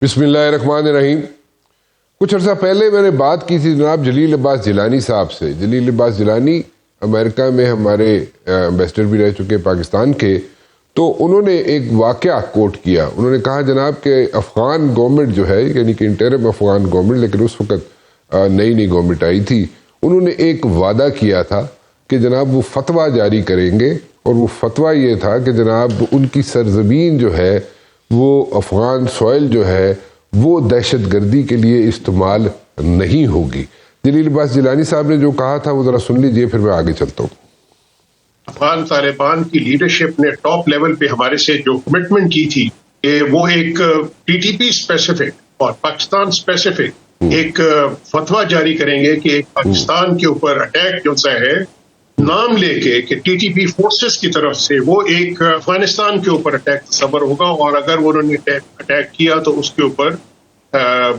بسم اللہ الرحمن الرحیم۔ کچھ عرصہ پہلے میں نے بات کی تھی جناب جلیل عباس جیلانی صاحب سے۔ جلیل عباس جیلانی امریکہ میں ہمارے ایمبیسڈر بھی رہ چکے پاکستان کے، تو انہوں نے ایک واقعہ کوٹ کیا۔ انہوں نے کہا جناب کہ افغان گورنمنٹ جو ہے، یعنی کہ انٹرم افغان گورنمنٹ، لیکن اس وقت نئی گورنمنٹ آئی تھی، انہوں نے ایک وعدہ کیا تھا کہ جناب وہ فتویٰ جاری کریں گے، اور وہ فتویٰ یہ تھا کہ جناب ان کی سرزمین جو ہے وہ افغان سوائل جو ہے وہ دہشت گردی کے لیے استعمال نہیں ہوگی۔ جلیل عباس جیلانی صاحب نے جو کہا تھا وہ ذرا سن لیجئے، پھر میں آگے چلتا ہوں۔ افغان طالبان کی لیڈرشپ نے ٹاپ لیول پہ ہمارے سے جو کمٹمنٹ کی تھی کہ وہ ایک ٹی ٹی پی اسپیسیفک اور پاکستان اسپیسیفک ایک فتویٰ جاری کریں گے کہ پاکستان کے اوپر اٹیک جو سا ہے نام لے کے کہ ٹی ٹی پی فورسز کی طرف سے وہ ایک افغانستان کے اوپر اٹیک تصور ہوگا، اور اگر انہوں نے اٹیک کیا تو اس کے اوپر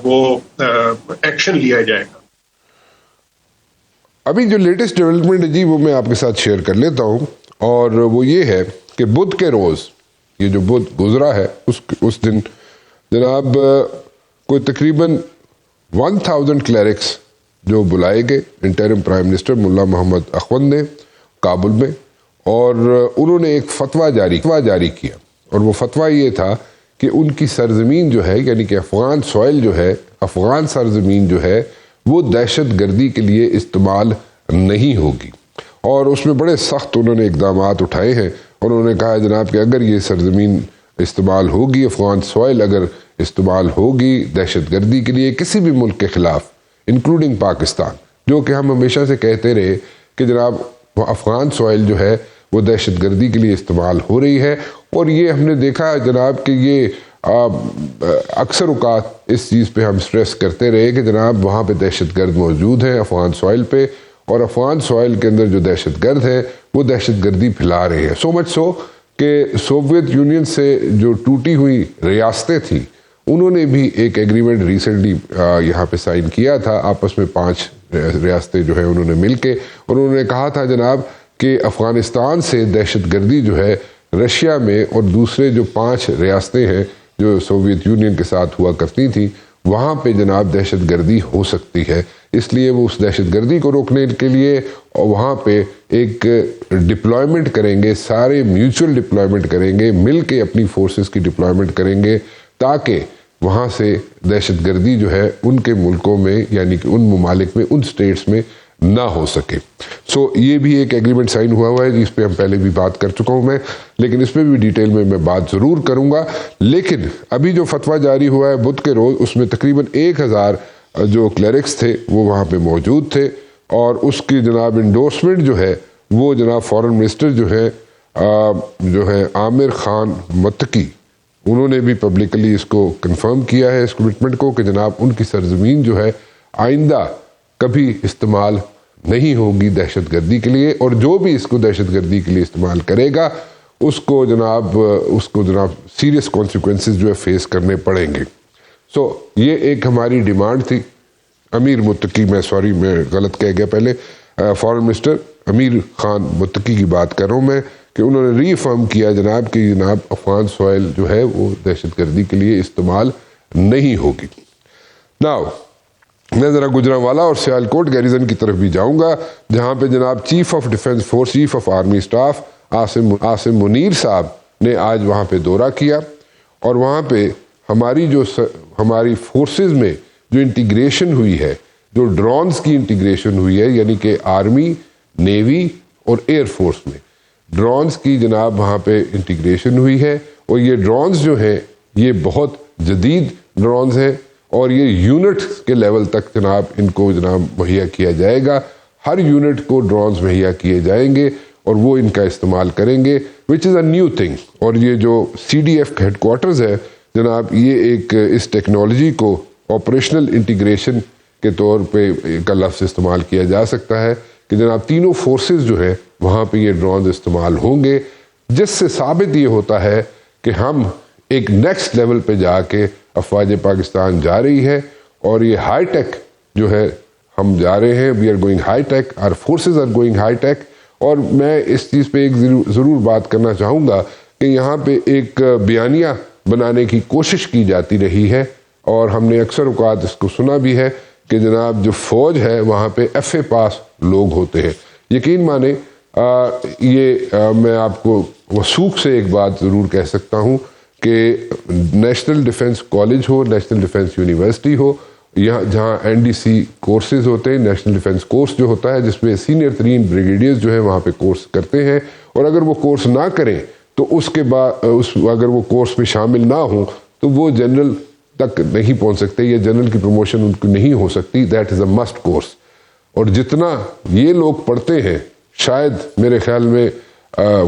وہ ایکشن لیا جائے گا۔ ابھی جو لیٹسٹ ڈیولپمنٹ ہے جی وہ میں آپ کے ساتھ شیئر کر لیتا ہوں، اور وہ یہ ہے کہ بدھ کے روز، یہ جو بدھ گزرا ہے اس دن جناب کوئی تقریباً 1000 کلیرکس جو بلائے گئے انٹرم پرائم منسٹر ملا محمد اخوند نے کابل میں، اور انہوں نے ایک فتویٰ جاری کیا، اور وہ فتویٰ یہ تھا کہ ان کی سرزمین جو ہے، یعنی کہ افغان سوائل جو ہے، افغان سرزمین جو ہے وہ دہشت گردی کے لیے استعمال نہیں ہوگی، اور اس میں بڑے سخت انہوں نے اقدامات اٹھائے ہیں۔ اور انہوں نے کہا جناب کہ اگر یہ سرزمین استعمال ہوگی، افغان سوائل اگر استعمال ہوگی دہشت گردی کے لیے کسی بھی ملک کے خلاف، انکلوڈنگ پاکستان، جو کہ ہم ہمیشہ سے کہتے رہے کہ جناب افغان سوائل جو ہے وہ دہشت گردی کے لیے استعمال ہو رہی ہے، اور یہ ہم نے دیکھا جناب کہ یہ اکثر اوقات اس چیز پہ ہم سٹریس کرتے رہے کہ جناب وہاں پہ دہشت گرد موجود ہیں افغان سوائل پہ، اور افغان سوائل کے اندر جو دہشت گرد ہے وہ دہشت گردی پھیلا رہے ہیں۔ سو مچ سو کہ سوویت یونین سے جو ٹوٹی ہوئی ریاستیں تھیں انہوں نے بھی ایک ایگریمنٹ ریسنٹلی یہاں پہ سائن کیا تھا، آپس میں 5 ریاستیں جو ہیں انہوں نے مل کے، اور انہوں نے کہا تھا جناب کہ افغانستان سے دہشت گردی جو ہے رشیا میں اور دوسرے جو 5 ریاستیں ہیں جو سوویت یونین کے ساتھ ہوا کرتی تھیں وہاں پہ جناب دہشت گردی ہو سکتی ہے، اس لیے وہ اس دہشت گردی کو روکنے کے لیے اور وہاں پہ ایک ڈپلائمنٹ کریں گے، سارے میوچل ڈپلائمنٹ کریں گے، مل کے اپنی فورسز کی ڈپلائمنٹ کریں گے تاکہ وہاں سے دہشت گردی جو ہے ان کے ملکوں میں، یعنی کہ ان ممالک میں، ان سٹیٹس میں نہ ہو سکے۔ سو یہ بھی ایک ایگریمنٹ سائن ہوا ہے جس پہ ہم پہلے بھی بات کر چکا ہوں میں، لیکن اس پہ بھی ڈیٹیل میں بات ضرور کروں گا۔ لیکن ابھی جو فتویٰ جاری ہوا ہے بدھ کے روز، اس میں تقریباً 1000 جو کلیرکس تھے وہ وہاں پہ موجود تھے، اور اس کی جناب انڈورسمنٹ جو ہے وہ جناب فارن منسٹر جو ہے عامر خان متقی، انہوں نے بھی پبلکلی اس کو کنفرم کیا ہے اس کمٹمنٹ کو کہ جناب ان کی سرزمین جو ہے آئندہ کبھی استعمال نہیں ہوگی دہشت گردی کے لیے، اور جو بھی اس کو دہشت گردی کے لیے استعمال کرے گا اس کو جناب سیریس کانسیکوینسز جو ہے فیس کرنے پڑیں گے۔ سو یہ ایک ہماری ڈیمانڈ تھی۔ امیر متقی، میں غلط کہہ گیا پہلے، فارن منسٹر امیر خان متقی کی بات کر رہا ہوں میں، کہ انہوں نے ری افرم کیا جناب کہ جناب افغان سوائل جو ہے وہ دہشت گردی کے لیے استعمال نہیں ہوگی۔ ناؤ میں ذرا گجرانوالا اور سیالکوٹ گیریزن کی طرف بھی جاؤں گا، جہاں پہ جناب chief of defence force, chief of army staff Asim Munir صاحب نے آج وہاں پہ دورہ کیا، اور وہاں پہ ہماری فورسز میں جو انٹیگریشن ہوئی ہے، جو ڈرونز کی انٹیگریشن ہوئی ہے، یعنی کہ آرمی، نیوی اور ایئر فورس میں ڈرونز کی جناب وہاں پہ انٹیگریشن ہوئی ہے، اور یہ ڈرونز جو ہیں یہ بہت جدید ڈرونز ہیں، اور یہ یونٹ کے لیول تک جناب ان کو جناب مہیا کیا جائے گا، ہر یونٹ کو ڈرونز مہیا کیے جائیں گے اور وہ ان کا استعمال کریں گے، وچ از اے نیو تھنگ۔ اور یہ جو C D F headquarters ہے جناب، یہ ایک اس ٹیکنالوجی کو آپریشنل انٹیگریشن کے طور پہ کا لفظ استعمال کیا جا سکتا ہے کہ جناب تینوں فورسز جو ہیں وہاں پہ یہ ڈرونز استعمال ہوں گے، جس سے ثابت یہ ہوتا ہے کہ ہم ایک نیکسٹ لیول پہ جا کے افواج پاکستان جا رہی ہے، اور یہ ہائی ٹیک جو ہے ہم جا رہے ہیں، we are going high tech, our forces are going high tech. اور میں اس چیز پہ ایک ضرور بات کرنا چاہوں گا کہ یہاں پہ ایک بیانیہ بنانے کی کوشش کی جاتی رہی ہے اور ہم نے اکثر اوقات اس کو سنا بھی ہے کہ جناب جو فوج ہے وہاں پہ ایف اے پاس لوگ ہوتے ہیں. یقین مانیں میں آپ کو وثوق سے ایک بات ضرور کہہ سکتا ہوں کہ نیشنل ڈیفنس کالج ہو، نیشنل ڈیفنس یونیورسٹی ہو، یہاں جہاں این ڈی سی کورسز ہوتے ہیں، نیشنل ڈیفنس کورس جو ہوتا ہے جس میں سینئر ترین بریگیڈیئرز جو ہیں وہاں پہ کورس کرتے ہیں، اور اگر وہ کورس نہ کریں تو اس کے بعد اگر وہ کورس میں شامل نہ ہوں تو وہ جنرل تک نہیں پہنچ سکتے، یا جنرل کی پروموشن ان کی نہیں ہو سکتی. That is a must course. اور جتنا یہ لوگ پڑھتے ہیں شاید میرے خیال میں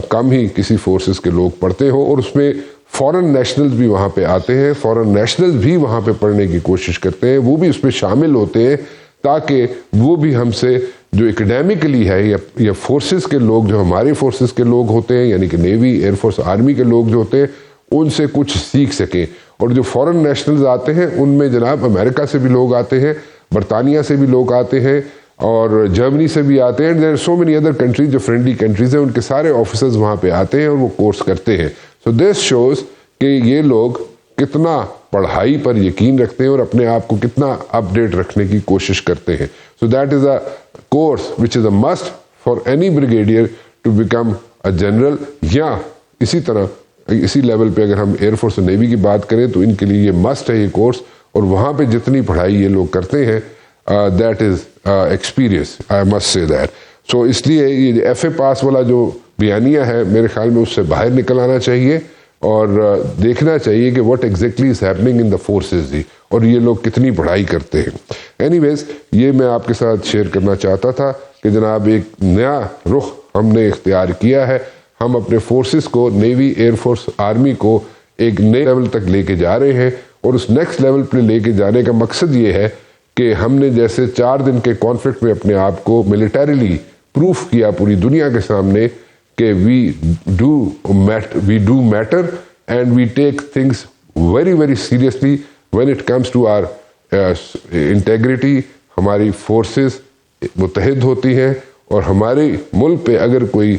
کم ہی کسی فورسز کے لوگ پڑھتے ہوں. اور اس میں فورن نیشنلز بھی وہاں پہ آتے ہیں، فورن نیشنلز بھی وہاں پہ پڑھنے کی کوشش کرتے ہیں، وہ بھی اس میں شامل ہوتے ہیں تاکہ وہ بھی ہم سے جو اکیڈیمکلی ہے یا فورسز کے لوگ جو ہمارے فورسز کے لوگ ہوتے ہیں، یعنی کہ نیوی، ایئر فورس، آرمی کے لوگ جو ہوتے ہیں ان سے کچھ سیکھ سکیں. اور جو فورن نیشنلز آتے ہیں ان میں جناب امریکہ سے بھی لوگ آتے ہیں، برطانیہ سے بھی لوگ آتے ہیں، اور جرمنی سے بھی آتے ہیں. There are so many other countries جو فرینڈلی کنٹریز ہیں، ان کے سارے آفیسرز وہاں پہ آتے ہیں اور وہ کورس کرتے ہیں. سو دس شوز کہ یہ لوگ کتنا پڑھائی پر یقین رکھتے ہیں اور اپنے آپ کو کتنا اپ ڈیٹ رکھنے کی کوشش کرتے ہیں. So that is a course which is a must for any brigadier to become a general. یا اسی طرح اسی لیول پہ اگر ہم ایئر فورس اور نیوی کی بات کریں تو ان کے لیے یہ مسٹ ہے یہ کورس. اور وہاں پہ جتنی پڑھائی یہ لوگ کرتے ہیں that is experience, I must say that. So اس لیے یہ ایف اے پاس والا جو بیانیہ ہے میرے خیال میں اس سے باہر نکل آنا چاہیے اور دیکھنا چاہیے کہ what exactly is happening in the forces دی، اور یہ لوگ کتنی پڑھائی کرتے ہیں. اینی ویز یہ میں آپ کے ساتھ شیئر کرنا چاہتا تھا کہ جناب ایک نیا رخ ہم نے اختیار کیا ہے. ہم اپنے فورسز کو، نیوی، ایئر فورس، آرمی کو ایک نئے لیول تک لے کے جا رہے ہیں، اور اس نیکسٹ لیول پہ لے کے جانے کا مقصد یہ ہے کہ ہم نے جیسے 4 دن کے کانفلکٹ میں اپنے آپ کو ملیٹریلی پروف کیا پوری دنیا کے سامنے کہ we do matter and we take things very very seriously when it comes to our integrity. ہماری فورسز متحد ہوتی ہیں، اور ہمارے ملک پہ اگر کوئی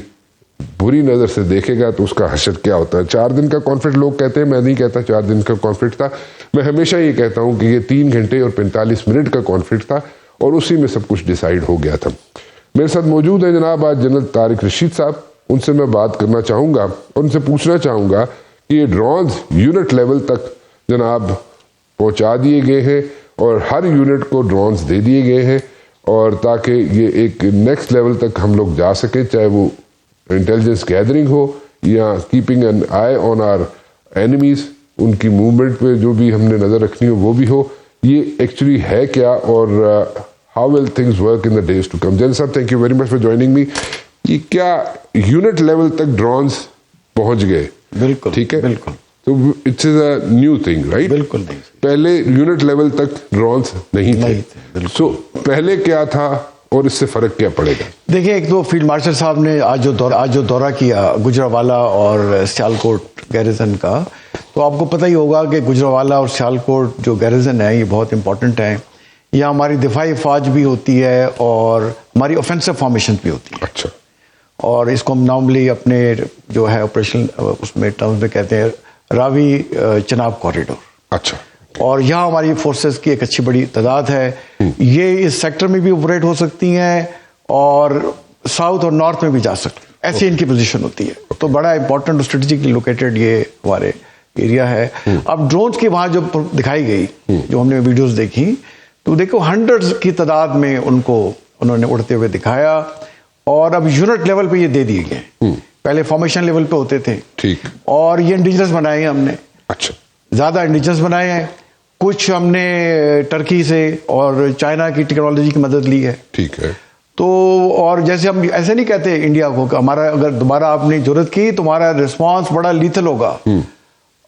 بری نظر سے دیکھے گا تو اس کا حشر کیا ہوتا ہے. 4 دن کا کانفلکٹ لوگ کہتے ہیں، میں نہیں کہتا 4 دن کا کانفلکٹ تھا. میں ہمیشہ یہ کہتا ہوں کہ یہ 3 گھنٹے اور 45 منٹ کا کانفلکٹ تھا، اور اسی میں سب کچھ ڈیسائیڈ ہو گیا تھا. میرے ساتھ موجود ہیں جناب آج جنرل طارق رشید صاحب. ان سے میں بات کرنا چاہوں گا، ان سے پوچھنا چاہوں گا کہ یہ ڈرونز یونٹ لیول تک جناب پہنچا دیے گئے ہیں اور ہر یونٹ کو ڈرونز دے دیے گئے ہیں، اور تاکہ یہ ایک نیکسٹ لیول تک ہم لوگ جا سکیں، چاہے وہ انٹیلیجنس گیدرنگ ہو یا keeping an eye on our enemies, ان کی موومنٹ پہ جو بھی ہم نے نظر رکھنی ہو وہ بھی ہو. یہ ایکچولی ہے کیا، اور how will things work in the days to come. General صاحب thank you very much for joining me. یہ کیا یونٹ لیول تک ڈرونز پہنچ گئے؟ بالکل ٹھیک ہے، بالکل. تو it's is a new thing right. بالکل نہیں، پہلے یونٹ لیول تک ڈرونز نہیں تھے. سو پہلے کیا تھا اور اس سے فرق کیا پڑے گا؟ دیکھیں، ایک تو فیلڈ مارشل صاحب نے آج جو دورہ کیا گجرانوالہ اور سیالکوٹ گیریزن کا، تو آپ کو پتہ ہی ہوگا کہ گجرانوالہ اور سیالکوٹ جو گیریزن ہے یہ بہت امپورٹنٹ ہے. یہاں ہماری دفاعی افواج بھی ہوتی ہے اور ہماری اوفینسو فارمیشن بھی ہوتی ہے. اچھا. اور اس کو ہم نارملی اپنے جو ہے آپریشن اس میں ٹرمز میں کہتے ہیں راوی چناب کوریڈور. اچھا. اور یہاں ہماری فورسز کی ایک اچھی بڑی تعداد ہے. یہ اس سیکٹر میں بھی آپریٹ ہو سکتی ہیں اور ساؤتھ اور نارتھ میں بھی جا سکتی ہیں، ایسی ان کی پوزیشن ہوتی ہے. تو بڑا امپورٹنٹ اسٹریٹجیکلی لوکیٹڈ یہ ہمارے ایریا ہے. اب ڈرونز کی وہاں جو دکھائی گئی، جو ہم نے ویڈیوز دیکھی، تو دیکھو ہنڈریڈز کی تعداد میں انہوں نے اڑتے ہوئے دکھایا، اور اب یونٹ لیول پہ یہ دے دیے گئے. پہلے فارمیشن لیول پہ ہوتے تھے. ٹھیک. اور یہ انڈیجنس بنائے ہیں ہم نے. اچھا. زیادہ انڈیجنس بنائے ہیں، کچھ ہم نے ٹرکی سے اور چائنا کی ٹیکنالوجی کی مدد لی ہے. ٹھیک ہے. تو اور جیسے ہم ایسے نہیں کہتے انڈیا کو کہ ہمارا اگر دوبارہ آپ نے ضرورت کی تو ہمارا رسپانس بڑا لیتھل ہوگا،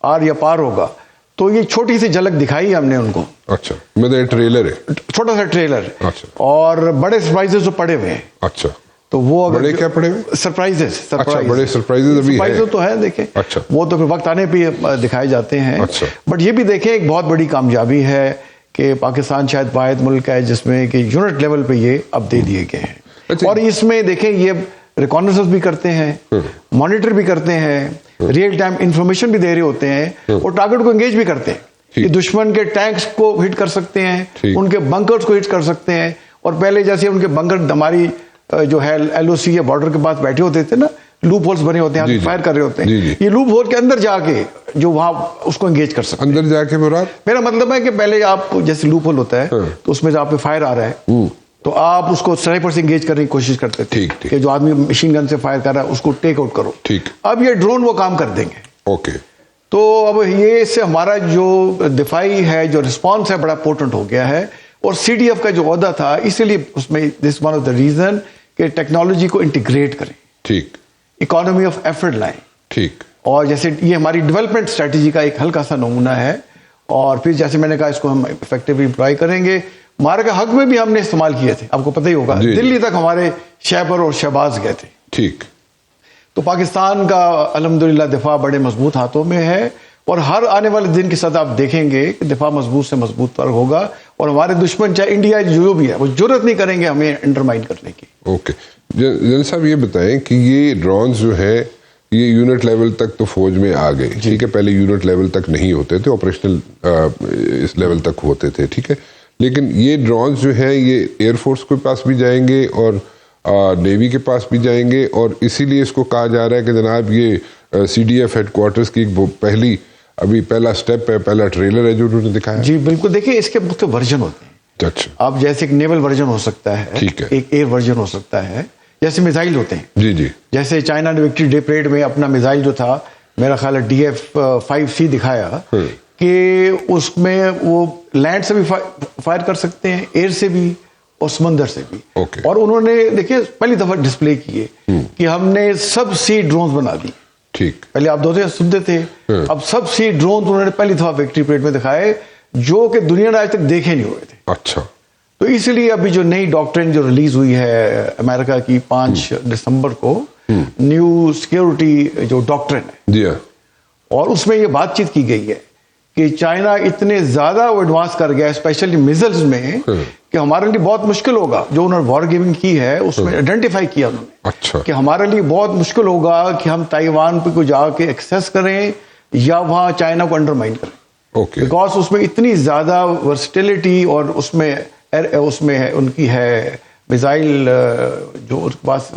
آر یا پار ہوگا. تو یہ چھوٹی سی جھلک دکھائی ہم نے ان کو. اچھا. مطلب ٹریلر ہے، چھوٹا سا ٹریلر. اچھا. اور بڑے سرپرائزز تو پڑے ہوئے ہیں. اچھا. تو وہ بڑے کیا پڑے ہوئے؟ سرپرائزز. اچھا، بڑے سرپرائزز ابھی ہیں. تو ہے دیکھیں. اچھا. وہ تو پھر وقت آنے پہ دکھائے جاتے ہیں. اچھا. بٹ یہ بھی دیکھیں ایک بہت بڑی کامیابی ہے کہ پاکستان شاید واحد ملک ہے جس میں کہ یونٹ لیول پہ یہ اب دے دیے گئے ہیں. اور اس میں دیکھیں یہ ریکانیسنس بھی کرتے ہیں، مانیٹر بھی کرتے ہیں، ریئل ٹائم انفارمیشن بھی دے رہے ہوتے ہیں، اور ٹارگٹ کو انگیج بھی کرتے ہیں. یہ دشمن کے ٹینکس کو ہٹ کر سکتے ہیں, ان کے بنکرز کو ہٹ کر سکتے ہیں. اور پہلے جیسے ان کے بنکر ہماری جو ہے ایل او سی یا بارڈر کے پاس بیٹھے ہوتے تھے نا, لوپ ہولز بنے ہوتے ہیں, فائر کر رہے ہوتے ہیں, یہ لوپ ہول کے اندر جا کے جو وہاں اس کو انگیج کر سکتے ہیں. اندر جا کے مراد میرا مطلب ہے کہ پہلے آپ جیسے لوپ ہول ہوتا ہے تو اس میں سے آپ پہ فائر آ رہا ہے تو آپ اس کو سنائپر سے انگیج کرنے کی کوشش کرتے تھے کہ جو آدمی مشین گن سے فائر کر رہا ہے اس کو ٹیک آؤٹ کرو. اب یہ ڈرون وہ کام کر دیں گے. اوکے, تو اب یہ اس سے ہمارا جو دفاعی ہے جو رسپانس ہے بڑا پورٹنٹ ہو گیا ہے. اور سی ڈی ایف کا جو عہدہ تھا اسی لیے اس میں this one of the reason کہ ٹیکنالوجی کو انٹیگریٹ کریں, ٹھیک, اکانومی آف ایفرٹ لائیں, ٹھیک. اور جیسے یہ ہماری ڈیولپمنٹ اسٹریٹجی کا ایک ہلکا سا نمونہ ہے. اور پھر جیسے میں نے کہا اس کو ہم افیکٹولی امپلائی کریں گے. مارکا حق میں بھی ہم نے استعمال کیے تھے, آپ کو پتہ ہی ہوگا, دلی تک ہمارے شیبر اور شہباز گئے تھے. ٹھیک. تو پاکستان کا الحمدللہ دفاع بڑے مضبوط ہاتھوں میں ہے, اور ہر آنے والے دن کے ساتھ آپ دیکھیں گے کہ دفاع مضبوط سے مضبوط پر ہوگا, اور ہمارے دشمن چاہے انڈیا جو بھی ہے وہ جرت نہیں کریں گے ہمیں انڈرمائن کرنے کی. اوکے, جنرل صاحب یہ بتائیں کہ یہ ڈرونز جو ہے یہ یونٹ لیول تک تو فوج میں آ گئے, ٹھیک ہے, پہلے یونٹ لیول تک نہیں ہوتے تھے, آپریشنل اس لیول تک ہوتے تھے, ٹھیک ہے, لیکن یہ ڈرونز جو ہیں یہ ایئر فورس کے پاس بھی جائیں گے اور نیوی کے پاس بھی جائیں گے, اور اسی لیے اس کو کہا جا رہا ہے کہ جناب یہ C D F headquarters کی پہلا سٹیپ ہے, پہلا ٹریلر ہے جو انہوں نے دکھایا. جی بالکل, دیکھیے اس کے مختلف ورژن ہوتے ہیں. اچھا, اب جیسے ایک نیول ورژن ہو سکتا ہے, ٹھیک ہے, ایک ایئر ورژن ہو سکتا ہے, جیسے میزائل ہوتے ہیں. جی جی, جیسے چائنا نے وکٹری ڈے پریڈ میں اپنا میزائل جو تھا میرا خیال ہے DF-5C دکھایا کہ اس میں وہ لینڈ سے بھی فائر کر سکتے ہیں, ایئر سے بھی اور سمندر سے بھی. اور انہوں نے دیکھیے پہلی دفعہ ڈسپلے کیے کہ ہم نے سب سی ڈرونز بنا دی. ٹھیک, پہلے آپ دوسرے سنتے تھے, اب سب سی ڈرونز انہوں نے پہلی دفعہ وکٹری پریڈ میں دکھائے جو کہ دنیا نے آج تک دیکھے نہیں ہوئے تھے. اچھا, تو اس لیے ابھی جو نئی ڈاکٹرن جو ریلیز ہوئی ہے امریکہ کی 5 دسمبر کو, نیو سیکیورٹی جو ڈاکٹرن ہے, جی ہاں, اور اس میں یہ بات چیت کی گئی ہے کہ چائنا اتنے زیادہ ایڈوانس کر گیا اسپیشلی میزلز میں کہ ہمارے لیے بہت مشکل ہوگا. جو انہوں نے وار گیونگ کی ہے اس میں آئیڈینٹیفائی کیا انہوں نے, اچھا, کہ ہمارے لیے بہت مشکل ہوگا کہ ہم تائیوان پہ کو جا کے ایکسیس کریں یا وہاں چائنا کو انڈرمائن کریں. اوکے, بیکاز اس میں اتنی زیادہ ورسٹیلٹی اور اس میں ان کی ہے میزائل جو ان کے پاس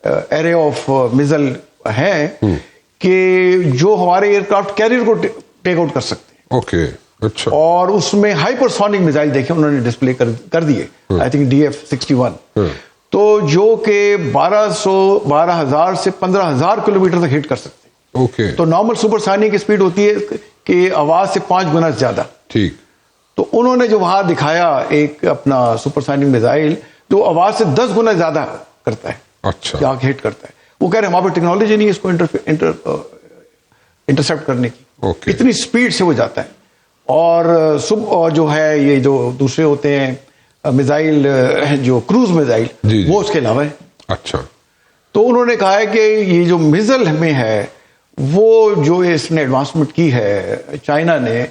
ایرے آف میزل ہے کہ جو ہمارے ایئر کرافٹ کیریئر کو ٹیک آؤٹ کر سکتے ہیں. اوکے, اچھا, اور اس میں ہائپر سونک میزائل دیکھیں انہوں نے ڈسپلے کر دیے, آئی تھنک DF-61, تو جو کہ 12,000 سے 15,000 کلومیٹر تک ہٹ کر سکتے ہیں. اوکے, تو نارمل سپر سونک کی سپیڈ ہوتی ہے کہ آواز سے 5 گنا زیادہ. ٹھیک. تو انہوں نے جو وہاں دکھایا ایک اپنا سپر سونک میزائل جو آواز سے 10 گنا زیادہ کرتا ہے, اچھا, جا کے ہٹ کرتا ہے. وہ کہہ رہے ہیں ہمارے ٹیکنالوجی نہیں ہے اس کو انٹرسپٹ کرنے کی, اتنی سپیڈ سے وہ جاتا ہے. اور جو ہے یہ جو دوسرے ہوتے ہیں میزائل جو کروز میزائل وہ اس کے علاوہ ہے. اچھا, تو انہوں نے کہا ہے کہ یہ جو میزل میں ہے وہ جو اس نے ایڈوانسمنٹ کی ہے چائنا نے,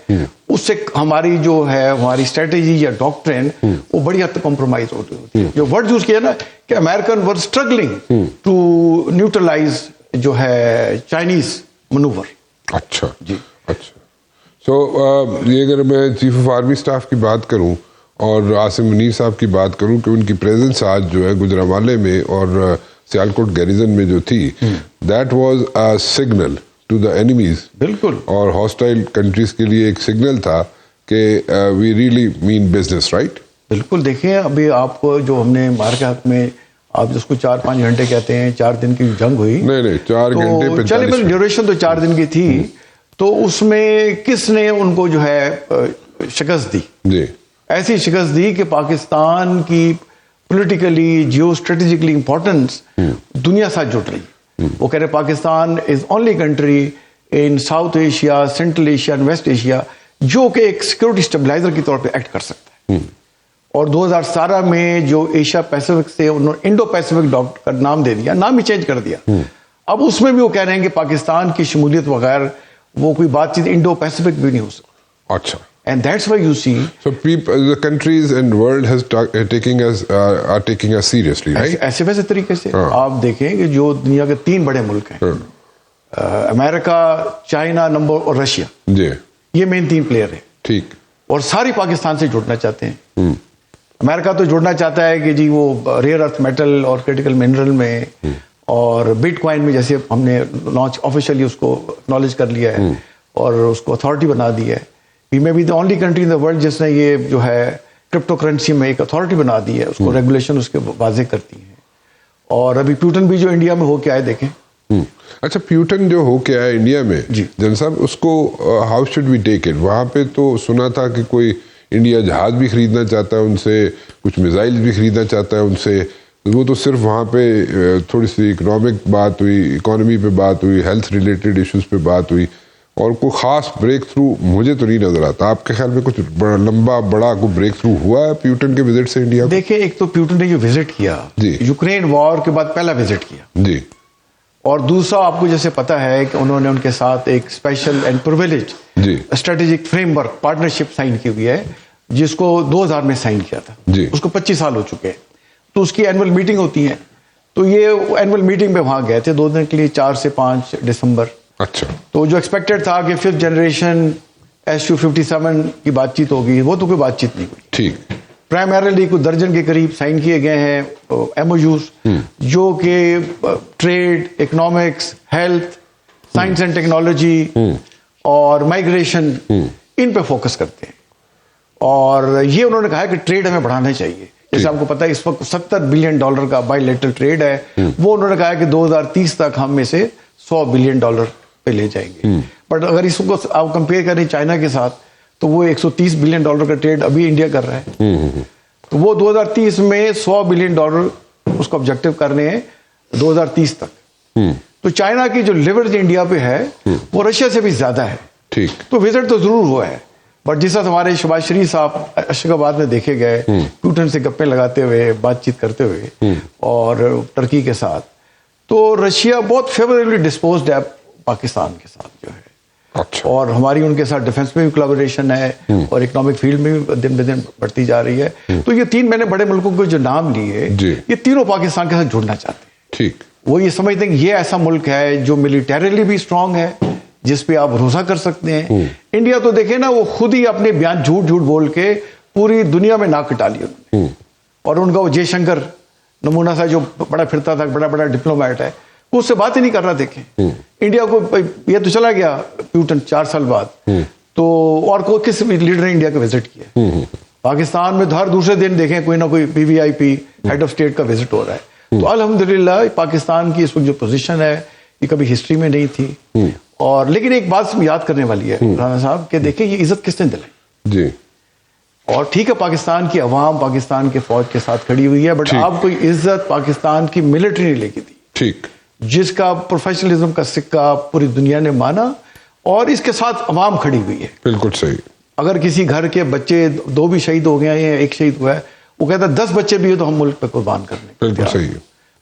اس سے ہماری جو ہے ہماری اسٹریٹجی یا ڈاکٹرن وہ بڑی حد تک کمپرومائز ہوتی ہے. جو ورڈ یوز کیا نا کہ American were struggling to neutralize جو ہے چائنیز منوور. اچھا جی, اچھا. سو یہ اگر میں چیف آف آرمی اسٹاف کی بات کروں اور عاصم منیر صاحب کی بات کروں کہ ان کی پریزنس آج جو ہے گجرانوالے میں اور سیالکوٹ گیریزن میں جو تھی, that was a signal to the enemies. بالکل, اور ہاسٹائل کنٹریز کے لیے ایک سگنل تھا کہ we really mean business, right. بالکل, دیکھیں ابھی آپ کو جو ہم نے مارکا حق میں آپ جس کو 4-5 گھنٹے کہتے ہیں 4 دن کی جنگ ہوئی, نہیں 4 گھنٹے چلے بل ڈیوریشن تو 4 دن کی تھی, تو اس میں کس نے ان کو جو ہے شکست دی؟ جی, ایسی شکست دی کہ پاکستان کی پولیٹیکلی جیو اسٹریٹجکلی امپورٹنس دنیا ساتھ جڑ رہی. وہ کہہ رہے Pakistan is only country in South Asia, Central Asia and West Asia جو کہ ایک سیکورٹی اسٹیبلائزر کی طور پہ ایکٹ کر سکتا ہے. اور 2017 میں جو ایشیا پیسفک سے انہوں نے انڈو پیسفک کا نام دے دیا, نام ہی چینج کر دیا. اب اس میں بھی وہ کہہ رہے ہیں کہ پاکستان کی شمولیت بغیر وہ کوئی بات چیت انڈو پیسفک بھی نہیں ہو سکتی. اچھا, and that's why you see so people, the countries and world has are taking us seriously, right. ایسے ویسے طریقے سے آپ دیکھیں کہ جو دنیا کے 3 بڑے ملک ہیں, امریکہ, چائنا نمبر اور رشیا, جی, یہ مین 3 پلیئر ہیں. ٹھیک. اور ساری پاکستان سے جڑنا چاہتے ہیں. امریکہ تو جڑنا چاہتا ہے کہ جی وہ ریئر ارتھ میٹل اور کریٹیکل منرل میں اور بٹ کوائن میں، جیسے ہم نے لانچ آفیشلی اس کو اکنالج کر لیا ہے اور اس کو اتھارٹی بنا دی ہے. We may be the only country in the world جس نے یہ جو ہے کرپٹو کرنسی میں ایک اتھارٹی بنا دی ہے، اس کو ریگولیشن اس کے واضح کرتی ہیں. اور ابھی پیوٹن بھی جو انڈیا میں ہو کے آئے دیکھیں. اچھا، پیوٹن جو ہو کے آیا انڈیا میں، جی جن صاحب اس کو how should we take it? وہاں پہ تو سنا تھا کہ کوئی انڈیا جہاز بھی خریدنا چاہتا ہے ان سے، کچھ میزائل بھی خریدنا چاہتا ہے ان سے. وہ تو صرف وہاں پہ تھوڑی سی اکنامک بات ہوئی، اکانومی پہ بات ہوئی، ہیلتھ ریلیٹڈ ایشوز پہ بات ہوئی، اور کوئی خاص بریک تھرو مجھے تو نہیں نظر آتا. آپ کے خیال میں کچھ بڑا کوئی بریک تھرو ہوا ہے پیوٹن کے وزٹ سے انڈیا؟ دیکھیں، ایک تو پیوٹن نے جو وزٹ کیا جی، یوکرین وار کے بعد پہلا وزٹ کیا جی، اور دوسرا آپ کو جیسے پتا ہے کہ انہوں نے ان کے ساتھ ایک special and privileged strategic framework partnership sign کی ہوئی ہے، جس کو 2000 میں سائن کیا تھا. جی، اس کو 25 سال ہو چکے ہیں. تو اس کی اینول میٹنگ ہوتی ہے، تو یہ اینول میٹنگ پہ وہاں گئے تھے 2 دن کے لیے، 4 سے 5 دسمبر. اچھا. تو جو ایکسپیکٹڈ تھا کہ 5th جنریشن Su-57 کی بات چیت ہوگی، وہ تو کوئی بات چیت نہیں ہوئی. ٹھیک. پرائمریلی کوئی درجن کے قریب سائن کیے گئے ہیں MOUs، جو کہ trade, economics, health, science and technology اور مائگریشن، ان پہ فوکس کرتے ہیں. اور یہ انہوں نے کہا کہ ٹریڈ ہمیں بڑھانا چاہیے. جیسے آپ کو پتا ہے اس وقت $70 بلین کا بائی لیٹرل ٹریڈ ہے، وہ انہوں نے کہا کہ 2030 تک ہم میں سے $100 بلین پہ لے جائیں گے. بٹ اگر اس کو آپ کمپیئر کریں چائنا کے ساتھ تو وہ $130 بلین کا ٹریڈ ابھی انڈیا کر رہا ہے. تو وہ 2030 میں $100 بلین اس کو آبجیکٹو کر رہے ہیں 2030 تک. تو چائنا کی جو لیورج انڈیا پہ ہے وہ رشیا سے بھی زیادہ ہے. ٹھیک. تو وزٹ تو ضرور ہوا ہے، بٹ جس طرح ہمارے شہباز شریف صاحب اشرف آباد میں دیکھے گئے پیوٹن سے گپے لگاتے ہوئے، بات چیت کرتے ہوئے اور ٹرکی کے ساتھ، تو رشیا بہت فیوریبلی ڈسپوزڈ ہے پاکستان کے ساتھ جو ہے. اچھا. اور ہماری ان کے ساتھ ڈیفنس میں بھی کولیبوریشن ہے اور اکنامک فیلڈ میں بھی دن بدن بڑھتی جا رہی ہے. تو یہ 3 میں نے بڑے ملکوں کو جو نام لیے، یہ تینوں پاکستان کے ساتھ جڑنا چاہتے ہیں. ٹھیک. وہ یہ سمجھتے ہیں کہ یہ ایسا ملک ہے جو ملیٹریلی بھی اسٹرانگ ہے، جس پہ آپ بھروسہ کر سکتے ہیں. انڈیا تو دیکھیں نا، وہ خود ہی اپنے بیان جھوٹ بول کے پوری دنیا میں ناک کٹا لی انہوں نے. اور ان کا وہ جے شنکر نمونہ تھا جو بڑا پھرتا تھا، بڑا ڈپلومیٹ ہے، وہ اس سے بات ہی نہیں کر رہا. دیکھیں انڈیا کو یہ تو چلا گیا پیوٹن 4 سال بعد، تو اور کس لیڈر نے انڈیا کا وزٹ کیا؟ پاکستان میں ہر دوسرے دن دیکھیں کوئی نہ کوئی PVIP ہیڈ آف اسٹیٹ کا وزٹ ہو رہا ہے. تو الحمدللہ پاکستان کی اس وقت جو پوزیشن ہے یہ کبھی ہسٹری میں نہیں تھی. اور لیکن ایک بات یاد کرنے والی ہے رانا صاحب کہ دیکھیں یہ عزت کس نے دلائی. جی. اور ٹھیک ہے پاکستان کی عوام پاکستان کے فوج کے ساتھ کھڑی ہوئی ہے، بٹ آپ کوئی عزت پاکستان کی ملٹری نے لے کے دی. ٹھیک. جس کا پروفیشنلزم کا سکہ پوری دنیا نے مانا، اور اس کے ساتھ عوام کھڑی ہوئی ہے. بالکل صحیح. اگر کسی گھر کے بچے 2 بھی شہید ہو گئے ہیں، 1 شہید ہوا ہے، وہ کہتا ہے 10 بچے بھی ہو تو ہم ملک پہ قربان کرنے. بالکل صحیح.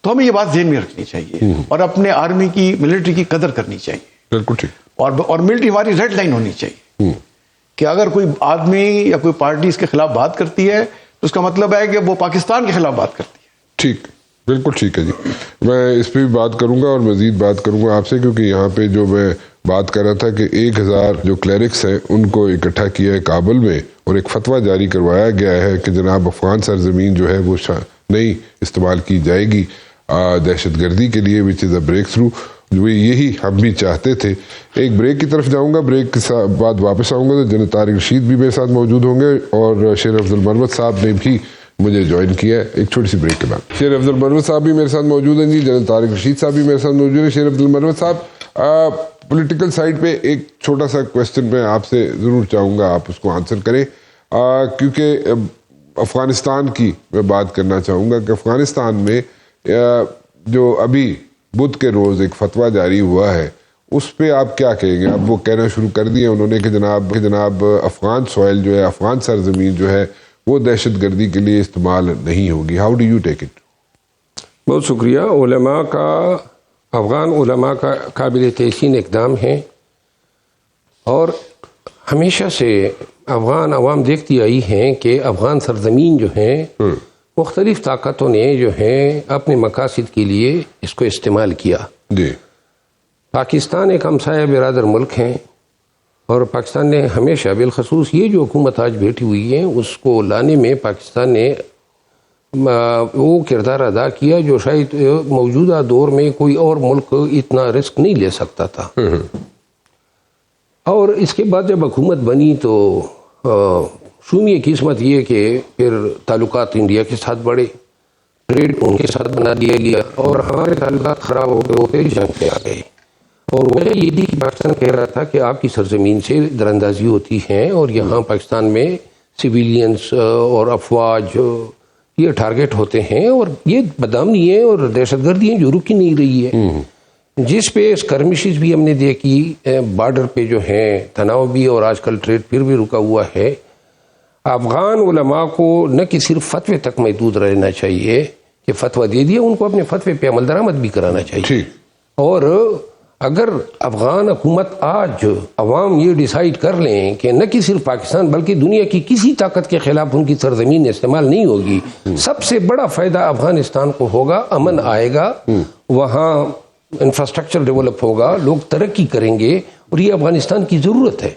تو ہمیں یہ بات ذہن میں رکھنی چاہیے اور اپنے آرمی کی، ملٹری کی قدر کرنی چاہیے. بالکل ٹھیک. اور ملٹری ہماری ریڈ لائن ہونی چاہیے کہ اگر کوئی آدمی یا کوئی پارٹی اس کے خلاف بات کرتی ہے تو اس کا مطلب ہے کہ وہ پاکستان کے خلاف بات کرتی ہے. ٹھیک. بالکل ٹھیک ہے جی. میں اس پہ بھی بات کروں گا اور مزید بات کروں گا آپ سے، کیونکہ یہاں پہ جو میں بات کر رہا تھا کہ 1000 جو کلیرکس ہیں ان کو اکٹھا کیا ہے کابل میں، اور ایک فتویٰ جاری کروایا گیا ہے کہ جناب افغان سرزمین جو ہے وہ نہیں استعمال کی جائے گی دہشت گردی کے لیے، وچ از اے بریک تھرو. یہی ہم بھی چاہتے تھے. ایک بریک کی طرف جاؤں گا، بریک کے بعد واپس آؤں گا تو جنرل طارق رشید بھی میرے ساتھ موجود ہوں گے، اور شیر افضل مروت صاحب نے بھی مجھے جوائن کیا ہے. ایک چھوٹی سی بریک کے بعد شیر افضل مروت صاحب بھی میرے ساتھ موجود ہیں. جی، جنرل طارق رشید صاحب بھی میرے ساتھ موجود ہیں. شیر افضل مروت صاحب، پولیٹیکل سائڈ پہ ایک چھوٹا سا کویسچن میں آپ سے ضرور چاہوں گا آپ اس کو آنسر کریں، کیونکہ افغانستان کی میں بات کرنا چاہوں گا کہ افغانستان میں جو ابھی بدھ کے روز ایک فتویٰ جاری ہوا ہے، اس پہ آپ کیا کہیں گے؟ اب وہ کہنا شروع کر دیے انہوں نے کہ جناب افغان سوائل جو ہے، افغان سرزمین جو ہے وہ دہشت گردی کے لیے استعمال نہیں ہوگی. How do you take it? بہت شکریہ. افغان علماء کا قابل تحسین اقدام ہے، اور ہمیشہ سے افغان عوام دیکھتی آئی ہیں کہ افغان سرزمین جو ہیں مختلف طاقتوں نے جو ہیں اپنے مقاصد کے لیے اس کو استعمال کیا. جی. پاکستان ایک ہمسایہ برادر ملک ہیں، اور پاکستان نے ہمیشہ بالخصوص یہ جو حکومت آج بیٹھی ہوئی ہے اس کو لانے میں پاکستان نے وہ کردار ادا کیا جو شاید موجودہ دور میں کوئی اور ملک اتنا رسک نہیں لے سکتا تھا. اور اس کے بعد جب حکومت بنی تو شومی قسمت یہ کہ پھر تعلقات انڈیا کے ساتھ بڑھے, ٹریڈ ان کے ساتھ بنا دیا گیا اور ہمارے تعلقات خراب ہوتے جنگ پہ آ گئے. اور وجہ یہ تھی کہ پاکستان کہہ رہا تھا کہ آپ کی سرزمین سے دراندازی ہوتی ہے اور یہاں پاکستان میں سویلینز اور افواج یہ ٹارگٹ ہوتے ہیں اور یہ بدامنی ہے اور دہشت گردی ہے جو رک ہی نہیں رہی ہے, جس پہ اسکرمشز بھی ہم نے دیکھی بارڈر پہ جو ہیں تناؤ بھی, اور آج کل ٹریڈ پھر بھی رکا ہوا ہے. افغان علماء کو نہ کہ صرف فتوے تک محدود رہنا چاہیے کہ فتویٰ دے دیا, ان کو اپنے فتوے پہ عمل درآمد بھی کرانا چاہیے. اور اگر افغان حکومت آج عوام یہ ڈیسائیڈ کر لیں کہ نہ کہ صرف پاکستان بلکہ دنیا کی کسی طاقت کے خلاف ان کی سرزمین استعمال نہیں ہوگی, سب سے بڑا فائدہ افغانستان کو ہوگا, امن آئے گا, وہاں انفراسٹرکچر ڈیولپ ہوگا, لوگ ترقی کریں گے اور یہ افغانستان کی ضرورت ہے.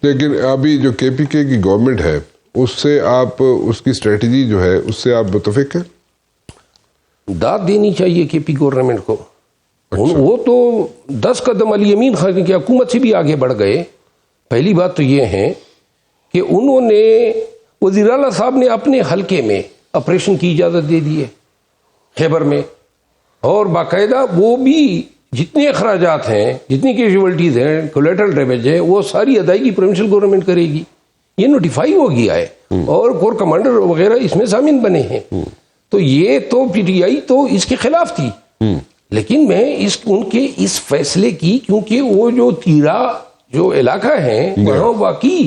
لیکن ابھی جو کے پی کے کی گورنمنٹ ہے اس سے آپ اس کی اسٹریٹجی جو ہے اس سے آپ متفق ہیں؟ داد دینی چاہیے کے پی گورنمنٹ کو. وہ تو 10 قدم علی امین خان کی حکومت سے بھی آگے بڑھ گئے. پہلی بات تو یہ ہے کہ انہوں نے وزیر اعلیٰ صاحب نے اپنے حلقے میں آپریشن کی اجازت دے دی ہے خیبر میں, اور باقاعدہ وہ بھی جتنے اخراجات ہیں, جتنی کیجویلٹیز ہیں, کولیٹرل ڈیمیج ہے, وہ ساری ادائیگی پروونشل گورنمنٹ کرے گی. یہ نوٹیفائی ہو گیا ہے اور کور کمانڈر وغیرہ اس میں ضامن بنے ہیں. تو یہ تو پی ٹی آئی تو اس کے خلاف تھی, لیکن میں ان کے اس فیصلے کی, کیونکہ وہ جو تیرا جو علاقہ ہے وہاں واقعی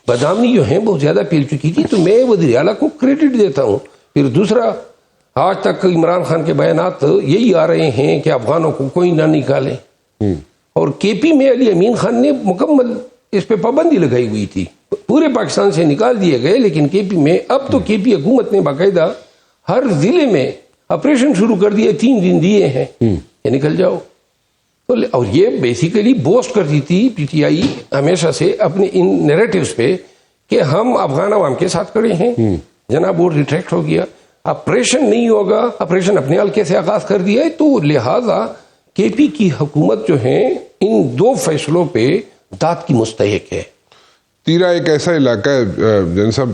بدامنی جو ہیں بہت زیادہ پھیل چکی تھی, تو میں وزیر اعلیٰ کو کریڈٹ دیتا ہوں. پھر دوسرا, آج تک عمران خان کے بیانات یہی آ رہے ہیں کہ افغانوں کو کوئی نہ نکالے, اور کے پی میں علی امین خان نے مکمل اس پہ پابندی لگائی ہوئی تھی, پورے پاکستان سے نکال دیے گئے. لیکن کے پی میں اب تو کے پی حکومت نے باقاعدہ ہر ضلع میں آپریشن شروع کر دیے, 3 دن دیے ہیں کہ نکل جاؤ. اور یہ بیسیکلی بوسٹ کرتی تھی پی ٹی آئی ہمیشہ سے اپنے ان نیریٹیوز پہ کہ ہم افغان عوام کے ساتھ کھڑے ہیں. جناب وہ ریٹریکٹ ہو گیا, آپریشن نہیں ہوگا, آپریشن اپنے حلقے سے آغاز کر دیا ہے. تو لہٰذا کے پی کی حکومت جو ہے ان 2 فیصلوں پہ داد کی مستحق ہے. تیرا ایک ایسا علاقہ ہے جن صاحب,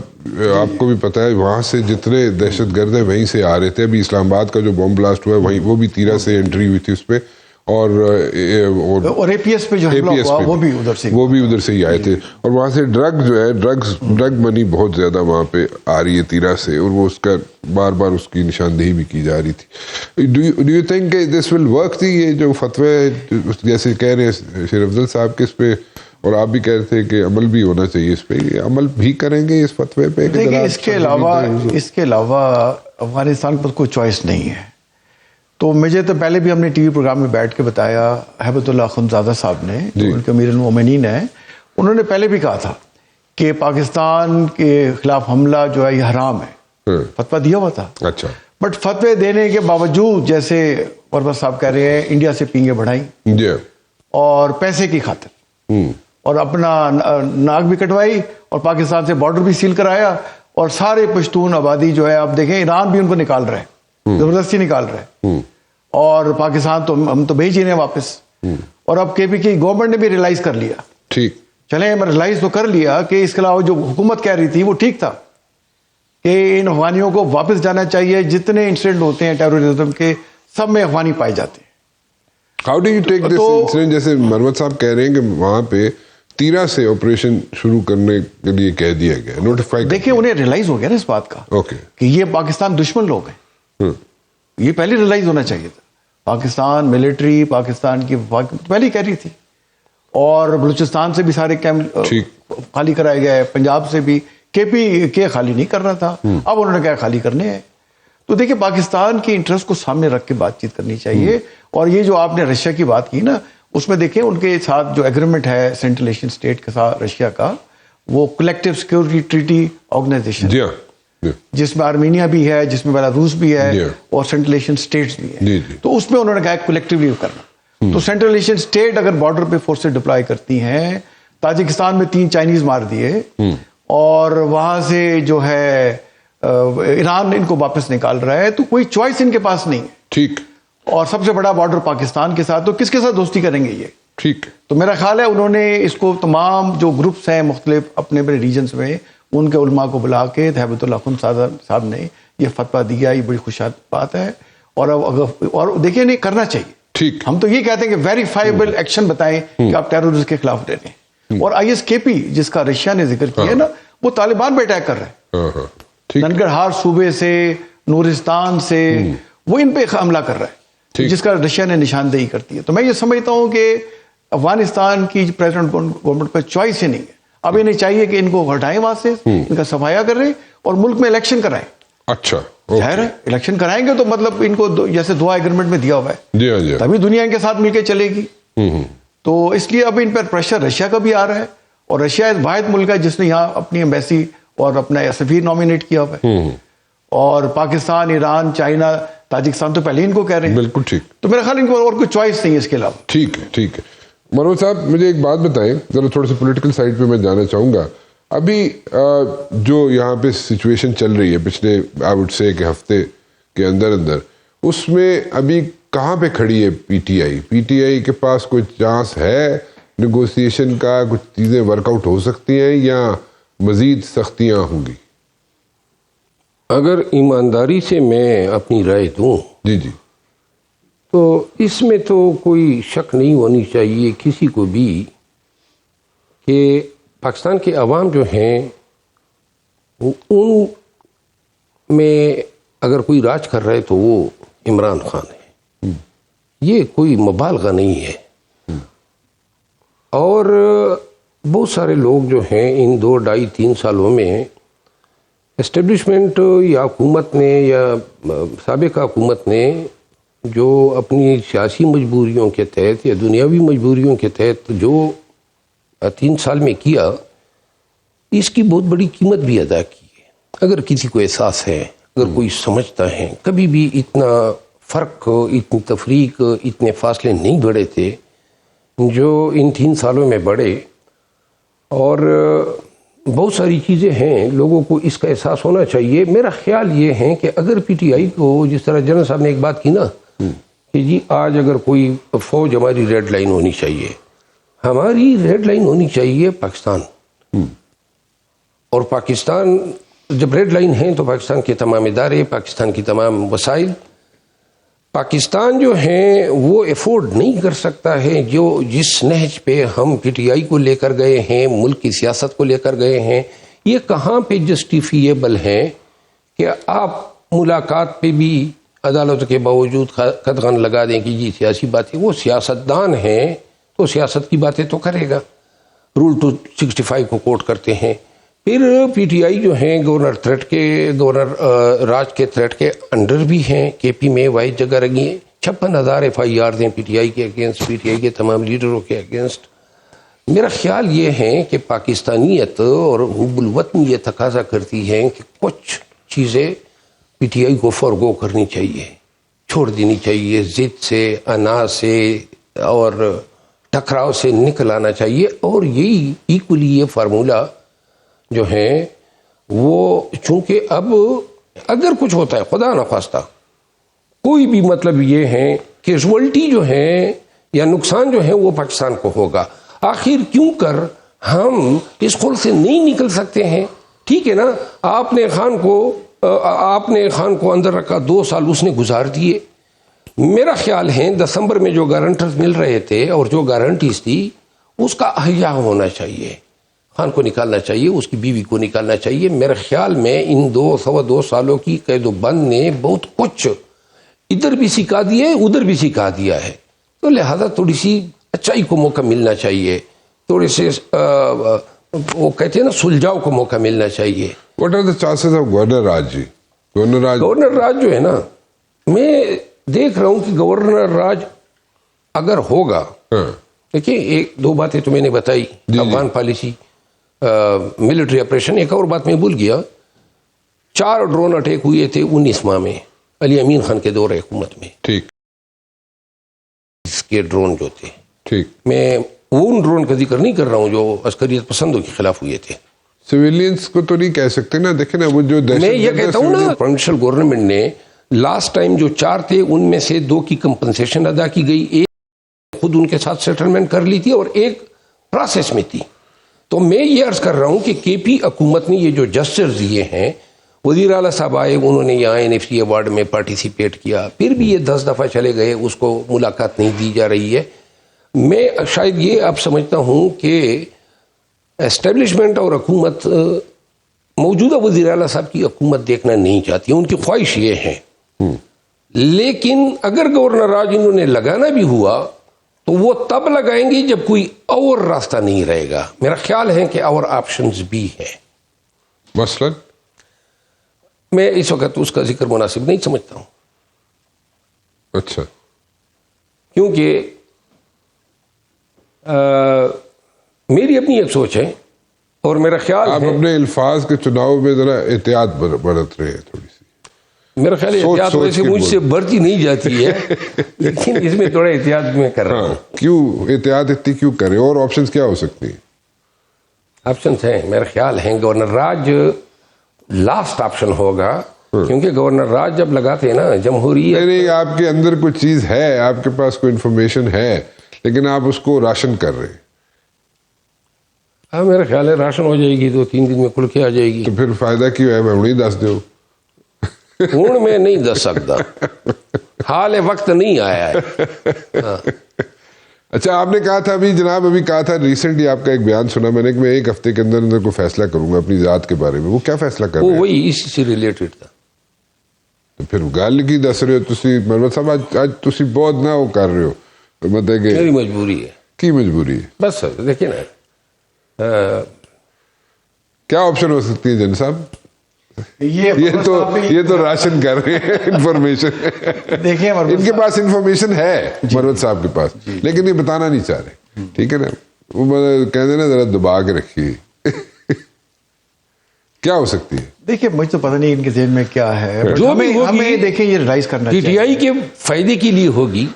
آپ کو بھی پتہ ہے, وہاں سے جتنے دہشت گرد ہیں وہیں سے آ رہے تھے. ابھی اسلام آباد کا جو بم بلاسٹ ہوا ہے وہیں وہ بھی تیرا سے انٹری ہوئی تھی اس پہ, اور اے پی ایس پہ جو حملہ ہوا وہ بھی ادھر سے ہی آئے تھے. اور وہاں سے ڈرگ جو ہے ڈرگ منی بہت زیادہ وہاں پہ آ رہی ہے تیرا سے, اور وہ اس کا بار بار اس کی نشاندہی بھی کی جا رہی تھی. Do you think this will work تھی, یہ جو فتوی جیسے کہہ رہے ہیں شیر افضل صاحب کے اس پہ, اور آپ بھی کہہ رہے تھے کہ عمل بھی ہونا چاہیے اس پہ, عمل بھی کریں گے اس فتوی پہ؟ اس کے علاوہ افغانستان پر کوئی چوائس نہیں ہے. تو مجھے تو پہلے بھی ہم نے ٹی وی پروگرام میں بیٹھ کے بتایا, ہیبت اللہ اخندزادہ صاحب نے جو ان کے امیر المومنین ہیں, انہوں نے پہلے بھی کہا تھا کہ پاکستان کے خلاف حملہ جو ہے یہ حرام ہے, فتویٰ دیا ہوا تھا. اچھا, بٹ فتوے دینے کے باوجود جیسے پرویز صاحب کہہ رہے ہیں انڈیا سے پینگیں بڑھائی اور پیسے کی خاطر, اور اپنا ناک بھی کٹوائی اور پاکستان سے بارڈر بھی سیل کرایا, اور سارے پشتون آبادی جو ہے آپ دیکھیں ایران بھی ان کو نکال رہے ہیں, زبردستی نکال رہے ہیں, اور پاکستان تو ہم تو بھیج ہی رہے ہیں واپس. اور اب کے پی کی گورنمنٹ نے بھی ریلائز کر لیا, ٹھیک چلیں ریلائز تو کر لیا کہ اس کے علاوہ جو حکومت کہہ رہی تھی وہ ٹھیک تھا کہ ان افغانیوں کو واپس جانا چاہیے. جتنے انسیڈنٹ ہوتے ہیں ٹیررزم کے سب میں افغانی پائے جاتے ہیں. How do you take this incident, جیسے مروت صاحب کہہ رہے ہیں کہ وہاں پہ تیرا سے آپریشن شروع کرنے کے لیے کہہ دیا گیا, نوٹیفائی, دیکھیں انہیں ریلائز ہو گیا نا اس بات کا کہ یہ پاکستان دشمن لوگ ہیں. یہ پہلے ریلائز ہونا چاہیے تھا. پاکستان ملٹری پاکستان کی پہلے کہہ رہی تھی, اور بلوچستان سے بھی سارے کیمپ خالی کرائے گئے, پنجاب سے بھی کے پی کے خالی نہیں کر رہا تھا, اب انہوں نے کہا خالی کرنے ہیں. تو دیکھیں پاکستان کے انٹرسٹ کو سامنے رکھ کے بات چیت کرنی چاہیے. اور یہ جو آپ نے رشیا کی بات کی نا, اس میں دیکھیں ان کے ساتھ جو ایگریمنٹ ہے سینٹرل ایشین اسٹیٹ کے ساتھ رشیا کا, وہ کلیکٹیو سیکورٹی ٹریٹی آرگنائزیشن, جس میں آرمینیا بھی ہے, جس میں بیلاروس بھی ہے, اور سینٹرل ایشین اسٹیٹس بھی ہیں. تو اس میں انہوں نے کہا کلیکٹیولی کرنا. تو سینٹرل ایشین اسٹیٹ اگر بارڈر پہ فورسز ڈپلائی کرتی ہیں تاجکستان میں 3 چائنیز مار دیے اور وہاں سے جو ہے ایران ان کو واپس نکال رہا ہے، تو کوئی چوائس ان کے پاس نہیں ہے. ٹھیک. اور سب سے بڑا بارڈر پاکستان کے ساتھ، تو کس کے ساتھ دوستی کریں گے یہ؟ ٹھیک. تو میرا خیال ہے انہوں نے اس کو تمام جو گروپس ہیں مختلف اپنے اپنے ریجنز میں، ان کے علماء کو بلا کے ہیبت اللہ خن صاحب نے یہ فتویٰ دیا. یہ بڑی خوش بات ہے. اور دیکھیں نہیں کرنا چاہیے. ٹھیک. ہم تو یہ کہتے ہیں کہ ویریفائبل ایکشن بتائیں کہ آپ ٹیررزم کے خلاف دے دیں. اور ISKP جس کا رشیا نے ذکر کیا ہے نا، وہ طالبان پہ اٹیک کر رہے ہیں. ننگرہار صوبے سے، نورستان سے وہ ان پہ حملہ کر رہا ہے، جس کا رشیا نے نشاندہی کرتی ہے. تو میں یہ سمجھتا ہوں کہ افغانستان کی پریزیڈنٹ گورنمنٹ پہ چوائس ہی نہیں ہے. اب انہیں چاہیے کہ ان کو ہٹائیں وہاں سے، ان کا صفایا کریں اور ملک میں الیکشن کرائیں. اچھا. ظاہر ہے الیکشن کرائیں گے تو مطلب ان کو جیسے دعا ایگریمنٹ میں دیا ہوا ہے، جی ہاں جی، تبھی دنیا ان کے ساتھ مل کے چلے گی. تو اس لیے اب ان پر پریشر رشیا کا بھی آ رہا ہے. اور رشیا واحد ملک ہے جس نے یہاں اپنی ایمبیسی اور اپنا سفیر نامینیٹ کیا ہوا ہے. اور پاکستان، ایران، چائنا، تاجکستان تو پہلے ان کو کہہ رہے ہیں. بالکل ٹھیک. تو میرا خیال ان کو اور کوئی چوائس نہیں ہے اس کے علاوہ. ٹھیک ہے. ٹھیک ہے. منوج صاحب مجھے ایک بات بتائیں ذرا، تھوڑے سے پولیٹیکل سائڈ پہ میں جانا چاہوں گا. ابھی جو یہاں پہ سچویشن چل رہی ہے پچھلے آئی وڈ سے کہ ہفتے کے اندر اس میں ابھی کہاں پہ کھڑی ہے پی ٹی آئی کے پاس کوئی چانس ہے نیگوسیشن کا؟ کچھ چیزیں ورک آؤٹ ہو سکتی ہیں یا مزید سختیاں ہوں گی؟ اگر ایمانداری سے میں اپنی رائے دوں جی تو اس میں تو کوئی شک نہیں ہونی چاہیے کسی کو بھی کہ پاکستان کے عوام جو ہیں ان میں اگر کوئی راج کر رہا ہے تو وہ عمران خان ہے. یہ کوئی مبالغہ نہیں ہے. اور بہت سارے لوگ جو ہیں ان 2-2.5-3 سالوں میں اسٹیبلشمنٹ یا حکومت نے یا سابقہ حکومت نے جو اپنی سیاسی مجبوریوں کے تحت یا دنیاوی مجبوریوں کے تحت جو 3 سال میں کیا، اس کی بہت بڑی قیمت بھی ادا کی ہے. اگر کسی کو احساس ہے، اگر کوئی سمجھتا ہے، کبھی بھی اتنا فرق، اتنی تفریق، اتنے فاصلے نہیں بڑھے تھے جو ان 3 سالوں میں بڑھے. اور بہت ساری چیزیں ہیں، لوگوں کو اس کا احساس ہونا چاہیے. میرا خیال یہ ہے کہ اگر پی ٹی آئی کو، جس طرح جنرل صاحب نے ایک بات کی نا کہ جی آج اگر کوئی فوج ہماری ریڈ لائن ہونی چاہیے، ہماری ریڈ لائن ہونی چاہیے پاکستان. اور پاکستان جب ریڈ لائن ہے تو پاکستان کے تمام ادارے، پاکستان کی تمام وسائل، پاکستان جو ہیں وہ افورڈ نہیں کر سکتا ہے جو جس نہج پہ ہم پی ٹی آئی کو لے کر گئے ہیں، ملک کی سیاست کو لے کر گئے ہیں. یہ کہاں پہ جسٹیفیبل ہے کہ آپ ملاقات پہ بھی عدالت کے باوجود قدغن لگا دیں کہ جی سیاسی باتیں. وہ سیاستدان ہیں تو سیاست کی باتیں تو کرے گا. رول 265 کو کوٹ کرتے ہیں. پھر پی ٹی آئی جو ہیں گورنر راج کے تھریٹ کے انڈر بھی ہیں. کے پی میں واحد جگہ رہی ہیں. 56,000 FIR ہیں پی ٹی آئی کے اگینسٹ، پی ٹی آئی کے تمام لیڈروں کے اگینسٹ. میرا خیال یہ ہے کہ پاکستانیت اور حب الوطن یہ تقاضا کرتی ہے کہ کچھ چیزیں پی ٹی آئی کو فورگو کرنی چاہیے، چھوڑ دینی چاہیے. ضد سے، انا سے اور ٹکراؤ سے نکل آنا چاہیے. اور یہی ایکولی یہ فارمولہ جو ہیں وہ چونکہ اب اگر کچھ ہوتا ہے خدا نخواستہ کوئی بھی، مطلب یہ ہے کیجوالٹی جو ہے یا نقصان جو ہے وہ پاکستان کو ہوگا. آخر کیوں کر ہم اس خل سے نہیں نکل سکتے ہیں؟ ٹھیک ہے نا، آپ نے خان کو اندر رکھا، 2 سال اس نے گزار دیے. میرا خیال ہے دسمبر میں جو گارنٹرز مل رہے تھے اور جو گارنٹیز تھی اس کا احیا ہونا چاہیے. خان کو نکالنا چاہیے، اس کی بیوی کو نکالنا چاہیے. میرے خیال میں ان 2 سالوں کی قید و بند نے بہت کچھ ادھر بھی سکھا دیا ہے، ادھر بھی سکھا دیا ہے. تو لہذا تھوڑی سی اچھائی کو موقع ملنا چاہیے، تھوڑے سے وہ کہتے ہیں نا سلجھاؤ کو موقع ملنا چاہیے. What are the chances of governor raj جی؟ گورنر راج جو ہے نا، میں دیکھ رہا ہوں کہ گورنر راج اگر ہوگا، دیکھیے 1-2 باتیں تو میں نے بتائی، افغان پالیسی، ملٹری آپریشن. ایک اور بات میں بھول گیا، 4 ڈرون اٹیک ہوئے تھے 19 ماہ میں علی امین خان کے دور حکومت میں. ٹھیک. اس کے ڈرون جو تھے، ٹھیک. میں ان ڈرون کا ذکر نہیں کر رہا ہوں جو عسکریت پسندوں کے خلاف ہوئے تھے. سویلینس کو تو نہیں کہہ سکتے نا, دیکھیں نا وہ جو میں یہ کہتا ہوں نا, پروونشل گورنمنٹ نے لاسٹ ٹائم جو 4 تھے ان میں سے 2 کی کمپنسیشن ادا کی گئی, ایک خود ان کے ساتھ سیٹلمنٹ کر لی تھی اور ایک پروسیس میں تھی. تو میں یہ عرض کر رہا ہوں کہ کے پی حکومت نے یہ جو جسچرز دیے ہیں, وزیر اعلیٰ صاحب آئے, انہوں نے یہاں NFC ایوارڈ میں پارٹیسپیٹ کیا, پھر بھی یہ 10 دفعہ چلے گئے, اس کو ملاقات نہیں دی جا رہی ہے. میں شاید یہ اب سمجھتا ہوں کہ اسٹیبلشمنٹ اور حکومت موجودہ وزیر اعلیٰ صاحب کی حکومت دیکھنا نہیں چاہتی, ان کی خواہش یہ ہے. لیکن اگر گورنر راج انہوں نے لگانا بھی ہوا تو وہ تب لگائیں گے جب کوئی اور راستہ نہیں رہے گا. میرا خیال ہے کہ اور آپشنز بھی ہیں. مثلاً میں اس وقت اس کا ذکر مناسب نہیں سمجھتا ہوں. اچھا, کیونکہ میری اپنی ایک سوچ ہے اور میرا خیال آپ ہے اپنے الفاظ کے چناؤ میں ذرا احتیاط برت رہے ہیں تھوڑی سی. میرا خیال ہے احتیاط سوچ ویسے کے مجھ سے بڑھتی نہیں جاتی ہے, لیکن اس میں تھوڑا احتیاط میں کر رہا ہوں. کیوں احتیاط اتنی کیوں کریں, اور آپشنز کیا ہو سکتی ہیں؟ آپشنز ہیں, میرا خیال ہے گورنر راج لاسٹ آپشن ہوگا, کیونکہ گورنر راج جب لگاتے ہیں نا جمہوریت. نہیں, آپ کے اندر کوئی چیز ہے, آپ کے پاس کوئی انفارمیشن ہے, لیکن آپ اس کو راشن کر رہے ہیں. ہاں, میرا خیال ہے راشن ہو جائے گی 2-3 دن میں کھل کے آ جائے گی. تو پھر فائدہ کیوں ہے, میں نہیں دس دوں. ہوں میں نہیں دس سکتا, حال وقت نہیں آیا ہے. اچھا, آپ نے کہا تھا ابھی جناب, ابھی کہا تھا ریسنٹلی آپ کا ایک بیان سنا میں نے کہ میں 1 ہفتے کے اندر کوئی فیصلہ کروں گا اپنی ذات کے بارے میں. وہ کیا فیصلہ کر رہے ہیں؟ وہی اسی سے ریلیٹڈ تھا. تو پھر گل کی دس رہے ہو تسی محمد صاحب, آج تسی بہت نہ وہ کر رہے ہو, مطلب کہ میری مجبوری ہے. کی مجبوری ہے؟ بس دیکھیں نا, کیا آپشن ہو سکتی ہے جن صاحب؟ یہ یہ تو راشن کر رہے ہیں انفارمیشن. دیکھیں ان کے پاس انفارمیشن ہے مروت صاحب کے پاس, لیکن یہ بتانا نہیں چاہ رہے. ٹھیک ہے نا, وہ کہتے ہیں نا ذرا دبا کے رکھیے. کیا ہو سکتی ہے؟ دیکھیں مجھے تو پتہ نہیں ان کے ذہن میں کیا ہے, جو بھی ہوگی ہمیں دیکھیں یہ ریلائز کرنا پی ٹی چاہیے آئی کے فائدے کے لیے ہوگی,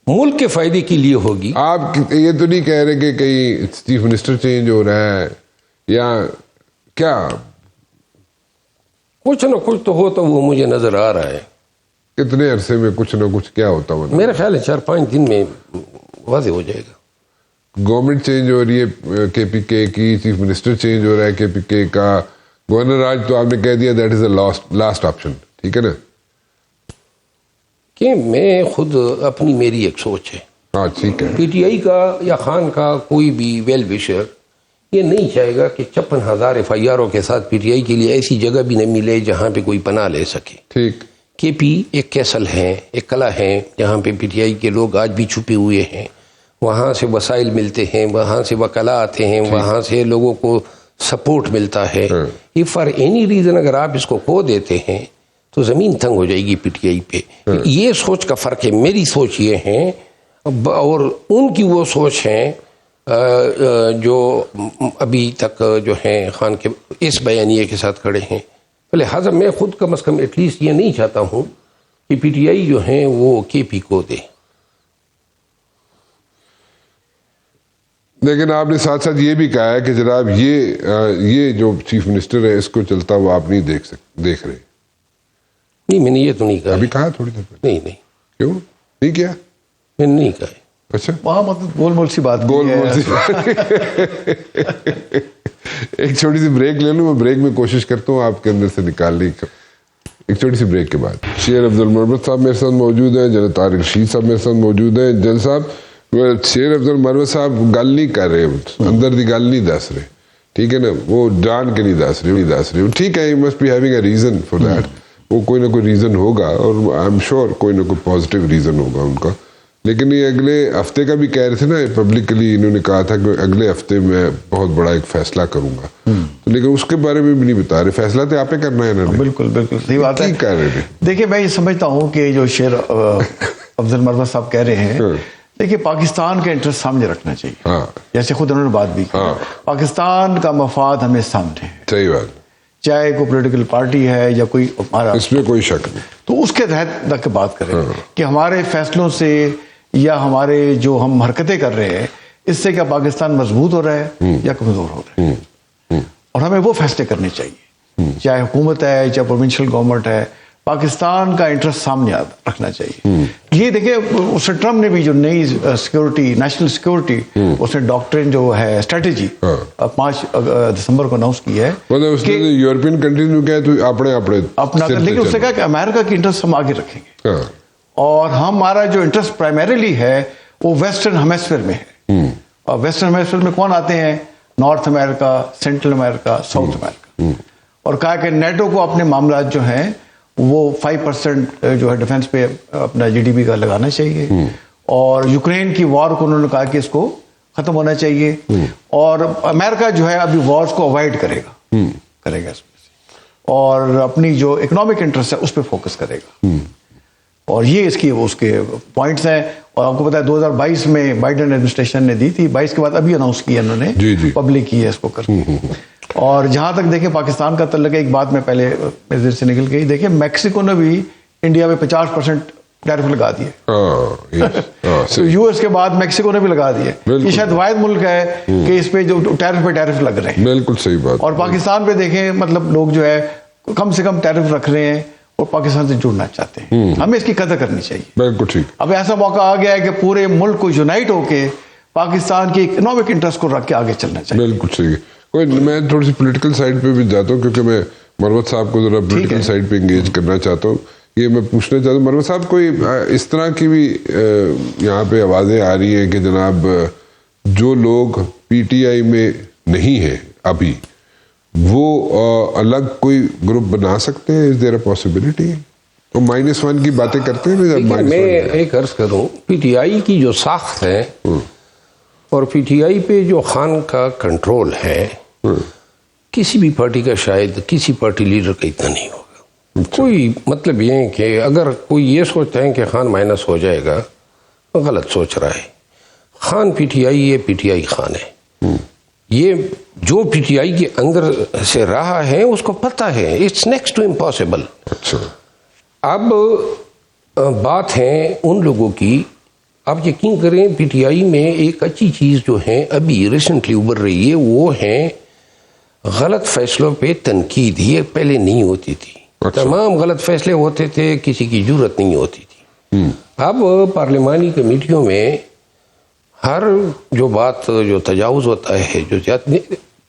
ملک کے فائدے کے لیے ہوگی. آپ یہ تو نہیں کہہ رہے کہ کہیں چیف منسٹر چینج ہو رہا ہے یا کیا؟ کچھ نہ کچھ تو ہوتا وہ مجھے نظر آ رہا ہے. کتنے عرصے میں کچھ نہ کچھ کیا ہوتا ہوا؟ میرا خیال ہے 4-5 دن میں واضح ہو جائے گا. گورنمنٹ چینج ہو رہی ہے کے پی کے کی, چیف منسٹر چینج ہو رہا ہے کے پی کے کا, گورنر راج تو آپ نے کہہ دیا that is a last option. ٹھیک ہے نا, کہ میں خود اپنی میری ایک سوچ ہے. ہاں ٹھیک ہے. پی ٹی آئی کا یا خان کا کوئی بھی ویل وشر یہ نہیں چاہے گا کہ 56,000 FIRوں کے ساتھ پی ٹی آئی کے لیے ایسی جگہ بھی نہ ملے جہاں پہ کوئی پناہ لے سکے. ٹھیک. کے پی ایک کیسل ہے, ایک قلعہ ہے جہاں پہ پی ٹی آئی کے لوگ آج بھی چھپے ہوئے ہیں. وہاں سے وسائل ملتے ہیں, وہاں سے وکلاء آتے ہیں, وہاں سے لوگوں کو سپورٹ ملتا ہے. یہ فار اینی ریزن اگر آپ اس کو کھو دیتے ہیں تو زمین تنگ ہو جائے گی پی ٹی آئی پہ. یہ سوچ کا فرق ہے. میری سوچ یہ ہے اور ان کی وہ سوچ ہے جو ابھی تک جو ہیں خان کے اس بیانیے کے ساتھ کھڑے ہیں. لہٰذا میں خود کم از کم ایٹ لیسٹ یہ نہیں چاہتا ہوں کہ پی ٹی آئی جو ہیں وہ کے پی کو دے. لیکن آپ نے ساتھ ساتھ یہ بھی کہا ہے کہ جناب یہ جو چیف منسٹر ہے اس کو چلتا ہوا آپ نہیں دیکھ رہے. نہیں, میں نے یہ تو نہیں کہا. ابھی کہا تھوڑی دیر پہلے. نہیں, کیوں نہیں کیا؟ میں نے نہیں کہا. اچھا, وہاں مطلب گول مول سی بات. ایک چھوٹی سی بریک لے لوں, میں بریک میں کوشش کرتا ہوں آپ کے اندر سے نکالنے کی. ایک چھوٹی سی بریک کے بعد شیر عبد المربت صاحب میرے ساتھ موجود ہیں, جنرل طارق رشید صاحب میرے ساتھ موجود ہیں. جن صاحب, شیر عبد المربت صاحب گل نہیں کر رہے, اندر دی گل نہیں دس رہے. ٹھیک ہے نا, وہ جان کے نہیں دس رہے. ٹھیک ہے, you must be having a reason for that. وہ کوئی نہ کوئی ریزن ہوگا اور آئی ایم شیور کوئی نہ کوئی پازیٹیو ریزن ہوگا ان کا. لیکن یہ اگلے ہفتے کا بھی کہہ رہے تھے نا, پبلکلی انہوں نے کہا تھا کہ اگلے ہفتے میں بہت بڑا ایک فیصلہ کروں گا. تو لیکن اس کے بارے میں بھی نہیں بتا رہے. فیصلہ تو آپ ہی کرنا ہے انہوں نے. بالکل بالکل صحیح بات ہے. کہہ رہے تھے. دیکھیے میں یہ سمجھتا ہوں کہ جو شیر افضل مربت صاحب کہہ رہے ہیں, دیکھیے پاکستان کا انٹرسٹ سامنے رکھنا چاہیے. جیسے خود انہوں نے بات بھی کی, پاکستان کا مفاد ہمیں سامنے ہے. صحیح بات. چاہے کوئی پولیٹیکل پارٹی ہے یا کوئی ہمارا, اس میں کوئی شک نہیں. تو اس کے تحت تک بات کریں کہ ہمارے فیصلوں سے یا ہمارے جو ہم حرکتیں کر رہے ہیں اس سے کیا پاکستان مضبوط ہو رہا ہے یا کمزور ہو رہا ہے؟ اور ہمیں وہ فیصلے کرنے چاہیے، چاہے حکومت ہے چاہے پروونشل گورنمنٹ ہے، پاکستان کا انٹرسٹ سامنے رکھنا چاہیے۔ یہ دیکھیں اس نے ٹرمپ نے بھی جو نئی سیکورٹی، نیشنل سیکورٹی، اس نے ڈاکٹرین جو ہے اسٹریٹجی 5 دسمبر کو اناؤنس کی ہے اس نے یورپین کنٹریز میں کیا ہے تو اپنا، لیکن اس نے کہا کہ امریکہ کی انٹرسٹ ہم آگے رکھیں گے، اور ہمارا جو انٹرسٹ پرائمریلی ہے وہ ویسٹرن ہیمسفیئر میں ہے۔ اور ویسٹرن ہیمسفیئر میں کون آتے ہیں؟ نارتھ امریکہ، سینٹرل امریکہ، ساؤتھ امریکہ۔ اور کہا کہ نیٹو کو اپنے معاملات جو ہیں وہ 5% جو ہے ڈیفنس پہ اپنا جی ڈی پی کا لگانا چاہیے، اور یوکرین کی وار کو انہوں نے کہا کہ اس کو ختم ہونا چاہیے، اور امریکہ جو ہے ابھی وارز کو اوائڈ کرے گا اس میں سے، اور اپنی جو اکنامک انٹرسٹ ہے اس پہ فوکس کرے گا۔ اور یہ اس کے پوائنٹس ہیں، اور آپ کو پتا ہے 2022 میں بائیڈن ایڈمنسٹریشن نے دی تھی، 22 کے بعد ابھی اناؤنس کیا انہوں نے، پبلک کی ہے اس کو کر کے۔ اور جہاں تک دیکھیں پاکستان کا تعلق ہے، ایک بات میں پہلے میرے دل سے نکل گئی، دیکھیں میکسیکو نے بھی انڈیا میں 50% ٹیرف لگا دیے، تو یو ایس کے بعد میکسیکو نے بھی لگا دیے۔ یہ شاید واحد ملک ہے کہ اس پہ جو ٹیرف لگ رہے ہیں۔ بالکل صحیح بات۔ اور پاکستان پہ دیکھیں مطلب لوگ جو ہے کم سے کم ٹیرف رکھ رہے ہیں اور پاکستان سے جڑنا چاہتے ہیں، ہمیں اس کی قدر کرنی چاہیے۔ بالکل ٹھیک۔ اب ایسا موقع آ گیا ہے کہ پورے ملک کو یونائٹ ہو کے پاکستان کی اکنامک انٹرسٹ کو رکھ کے آگے چلنا چاہیے۔ بالکل صحیح۔ میں تھوڑی سی پولیٹیکل سائڈ پہ بھی جاتا ہوں، کیونکہ میں مروت صاحب کو ذرا پولیٹیکل سائڈ پہ انگیج کرنا چاہتا ہوں۔ یہ میں پوچھنا چاہتا ہوں مروت صاحب، کوئی اس طرح کی بھی یہاں پہ آوازیں آ رہی ہیں کہ جناب جو لوگ پی ٹی آئی میں نہیں ہیں ابھی، وہ الگ کوئی گروپ بنا سکتے ہیں؟ از دیر اے پاسبلٹی؟ تو -1 کی باتیں کرتے ہیں۔ میں ایک عرض کروں، پی ٹی آئی کی جو ساخت ہے اور پی ٹی آئی پہ جو خان کا کنٹرول ہے، کسی بھی پارٹی کا شاید کسی پارٹی لیڈر کا اتنا نہیں ہوگا۔ کوئی مطلب یہ ہے کہ اگر کوئی یہ سوچتا ہے کہ خان مائنس ہو جائے گا، غلط سوچ رہا ہے۔ خان پی ٹی آئی، یہ پی ٹی آئی خان ہے۔ یہ جو پی ٹی آئی کے اندر سے رہا ہے اس کو پتہ ہے، اٹس نیکسٹ ٹو امپاسبل۔ اب بات ہے ان لوگوں کی، آپ یقین کریں پی ٹی آئی میں ایک اچھی چیز جو ہے ابھی ریسنٹلی ابھر رہی ہے، وہ ہے غلط فیصلوں پہ تنقید۔ یہ پہلے نہیں ہوتی تھی، تمام غلط فیصلے ہوتے تھے، کسی کی جرت نہیں ہوتی تھی۔ اب پارلیمانی کمیٹیوں میں ہر جو بات جو تجاوز ہوتا ہے، جو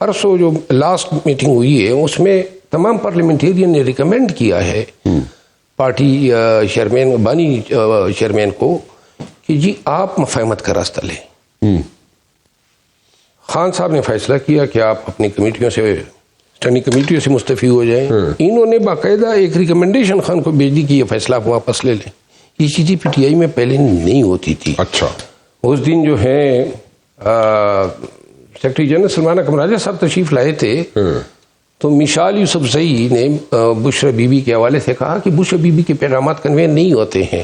پرسوں جو لاسٹ میٹنگ ہوئی ہے اس میں تمام پارلیمنٹیرین نے ریکمینڈ کیا ہے پارٹی چیئرمین، بانی چیئرمین کو کہ جی آپ مفاہمت کا راستہ لیں۔ خان صاحب نے فیصلہ کیا کہ آپ اپنی کمیٹیوں سے، اسٹینڈنگ کمیٹیوں سے مستعفی ہو جائیں۔ انہوں نے باقاعدہ ایک ریکمنڈیشن خان کو بھیج دی کہ یہ فیصلہ آپ واپس لے لیں۔ یہ چیزیں پی ٹی آئی میں پہلے نہیں ہوتی تھی۔ اچھا، اس دن جو ہے سیکرٹری جنرل سلمان اکرم راجہ صاحب تشریف لائے تھے، تو مشال یوسف زئی نے بشرا بی بی کے حوالے سے کہا کہ بشرا بی بی کے پیغامات کنوے نہیں ہوتے ہیں،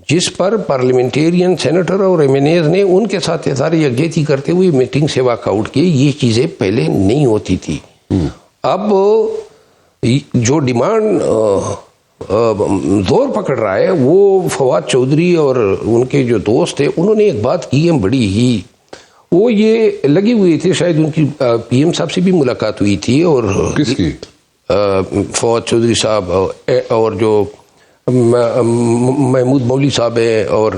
جس پر پارلیمنٹیرین، سینیٹر اور ایم این ایز نے ان کے ساتھ اظہار یکجہتی کرتے ہوئے میٹنگ سے واک آؤٹ کیے۔ یہ چیزیں پہلے نہیں ہوتی تھی۔ اب جو ڈیمانڈ زور پکڑ رہا ہے وہ فواد چودھری اور ان کے جو دوست تھے، انہوں نے ایک بات کی ہے بڑی ہی، وہ یہ لگے ہوئے تھے، شاید ان کی پی ایم صاحب سے بھی ملاقات ہوئی تھی، اور کس کی؟ فواد چودھری صاحب اور جو محمود مولوی صاحب ہیں اور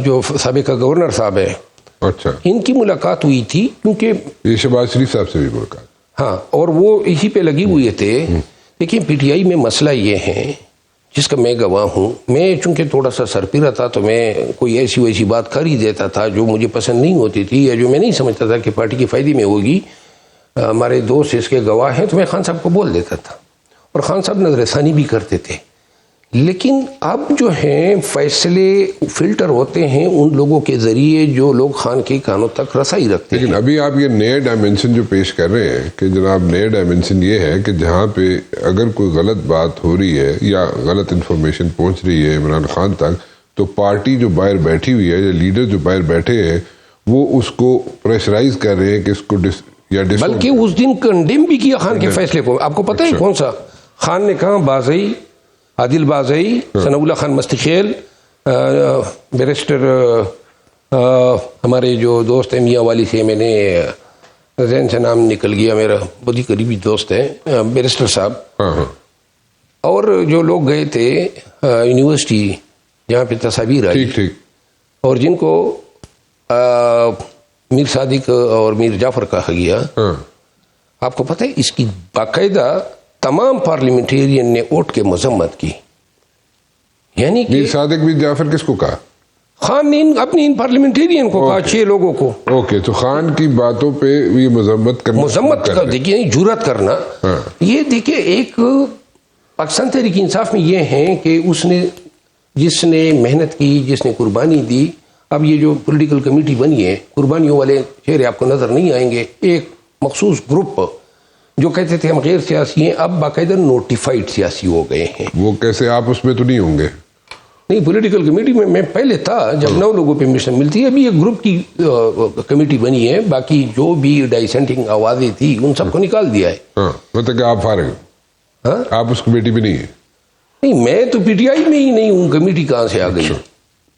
جو سابقہ گورنر صاحب ہیں، اچھا، ان کی ملاقات ہوئی تھی، کیونکہ یہ شہباز شریف صاحب سے بھی ملاقات۔ ہاں، اور وہ اسی پہ لگی ہوئے تھے۔ لیکن پی ٹی آئی میں مسئلہ یہ ہے جس کا میں گواہ ہوں، میں چونکہ تھوڑا سا سرپیرا تھا تو میں کوئی ایسی ویسی بات کر ہی دیتا تھا جو مجھے پسند نہیں ہوتی تھی یا جو میں نہیں سمجھتا تھا کہ پارٹی کے فائدے میں ہوگی۔ ہمارے دوست اس کے گواہ ہیں، تو میں خان صاحب کو بول دیتا تھا، اور خان صاحب نظر ثانی بھی کرتے تھے۔ لیکن اب جو ہیں فیصلے فلٹر ہوتے ہیں ان لوگوں کے ذریعے جو لوگ خان کے کانوں تک رسائی رکھتے ہیں۔ لیکن ابھی آپ یہ نئے ڈائمنشن جو پیش کر رہے ہیں کہ جناب نئے ڈائمنشن یہ ہے کہ جہاں پہ اگر کوئی غلط بات ہو رہی ہے یا غلط انفارمیشن پہنچ رہی ہے عمران خان تک، تو پارٹی جو باہر بیٹھی ہوئی ہے یا لیڈر جو باہر بیٹھے ہیں وہ اس کو پریشرائز کر رہے ہیں کہ اس کو بلکہ اس دن کنڈیم بھی کیا خان کے فیصلے کو۔ آپ کو پتہ ہے کون سا؟ خان نے کہا بازئی، عادل بازئی، ثناء اللہ خان مستخیل، بیرسٹر ہمارے جو دوست ہیں میاں والی سے، میں نے ذہن سے نام نکل گیا، میرا بہت ہی قریبی دوست ہے بیرسٹر صاحب، ہاں ہاں اور جو لوگ گئے تھے یونیورسٹی جہاں پہ تصاویر آئی، ٹھیک ٹھیک، اور جن کو میر صادق اور میر جعفر کہا گیا، ہاں آپ کو پتہ ہے اس کی باقاعدہ تمام پارلیمنٹیرین نے ووٹ کے مذمت کی، یعنی کہ میر صادق بن جعفر کس کو کہا؟ خان نے اپنی ان پارلیمنٹیرین کو کہا، 6 لوگوں کو اوکے، تو خان کی باتوں پہ یہ مذمت کرنا، دیکھیے جرات کرنا، یہ دیکھیے ایک پاکستان تحریک انصاف میں یہ ہیں کہ اس نے، جس نے محنت کی، جس نے قربانی دی، اب یہ جو پولیٹیکل کمیٹی بنی ہے، قربانیوں والے چہرے آپ کو نظر نہیں آئیں گے، ایک مخصوص گروپ جو کہتے تھے ہم غیر سیاسی ہیں، اب باقاعدہ نوٹیفائڈ سیاسی ہو گئے ہیں۔ وہ کیسے؟ آپ اس میں تو نہیں ہوں گے؟ نہیں، پولیٹیکل کمیٹی میں پہلے تھا جب 9 لوگوں پہ مشن ملتی ہے، ابھی ایک گروپ کی کمیٹی بنی ہے، باقی جو بھی ڈائسینٹنگ آوازیں تھی ان سب کو نکال دیا ہے۔ ہاں، مطلب کہ آپ فارغ ہیں، ہاں آپ اس کمیٹی میں نہیں ہیں؟ نہیں، میں تو پی ٹی آئی میں ہی نہیں ہوں، کمیٹی کہاں سے آ گئی؟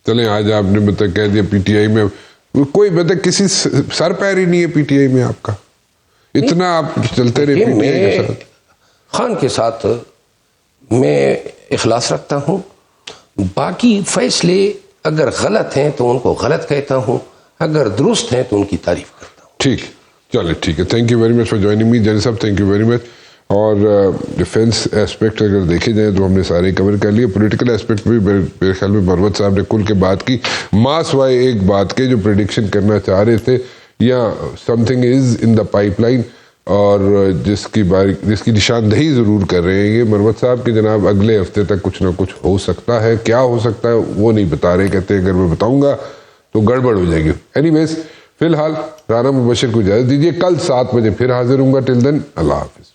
چلیں، آج آپ نے مطلب کہہ دیا پی ٹی آئی میں کوئی مطلب کسی سر پیر ہی نہیں ہے پی ٹی آئی میں آپ کا، اتنا آپ چلتے رہے پی ٹی آئی کے ساتھ؟ خان کے ساتھ میں اخلاص رکھتا ہوں، باقی فیصلے اگر غلط ہیں تو ان کو غلط کہتا ہوں، اگر درست ہیں تو ان کی تعریف کرتا ہوں۔ ٹھیک، چلے ٹھیک ہے، thank you very much for joining me Jani صاحب، تھینک یو ویری مچ۔ اور ڈیفینس ایسپیکٹ اگر دیکھے جائیں تو ہم نے سارے کور کر لیے، پولیٹیکل ایسپیکٹ بھی میرے خیال میں مروت صاحب نے کل کے بات کی، ماس وائے ایک بات کے جو پریڈکشن کرنا چاہ رہے تھے یا some thing is in the pipe line, اور جس کی نشاندہی ضرور کر رہے ہیں یہ مروت صاحب کہ جناب اگلے ہفتے تک کچھ نہ کچھ ہو سکتا ہے، کیا ہو سکتا ہے وہ نہیں بتا رہے، کہتے اگر میں بتاؤں گا تو گڑبڑ ہو جائے گی۔ اینی ویز، فی الحال رانا مبشر کو اجازت دیجیے، کل 7 بجے پھر حاضر ہوں گا، ٹل دین اللہ حافظ۔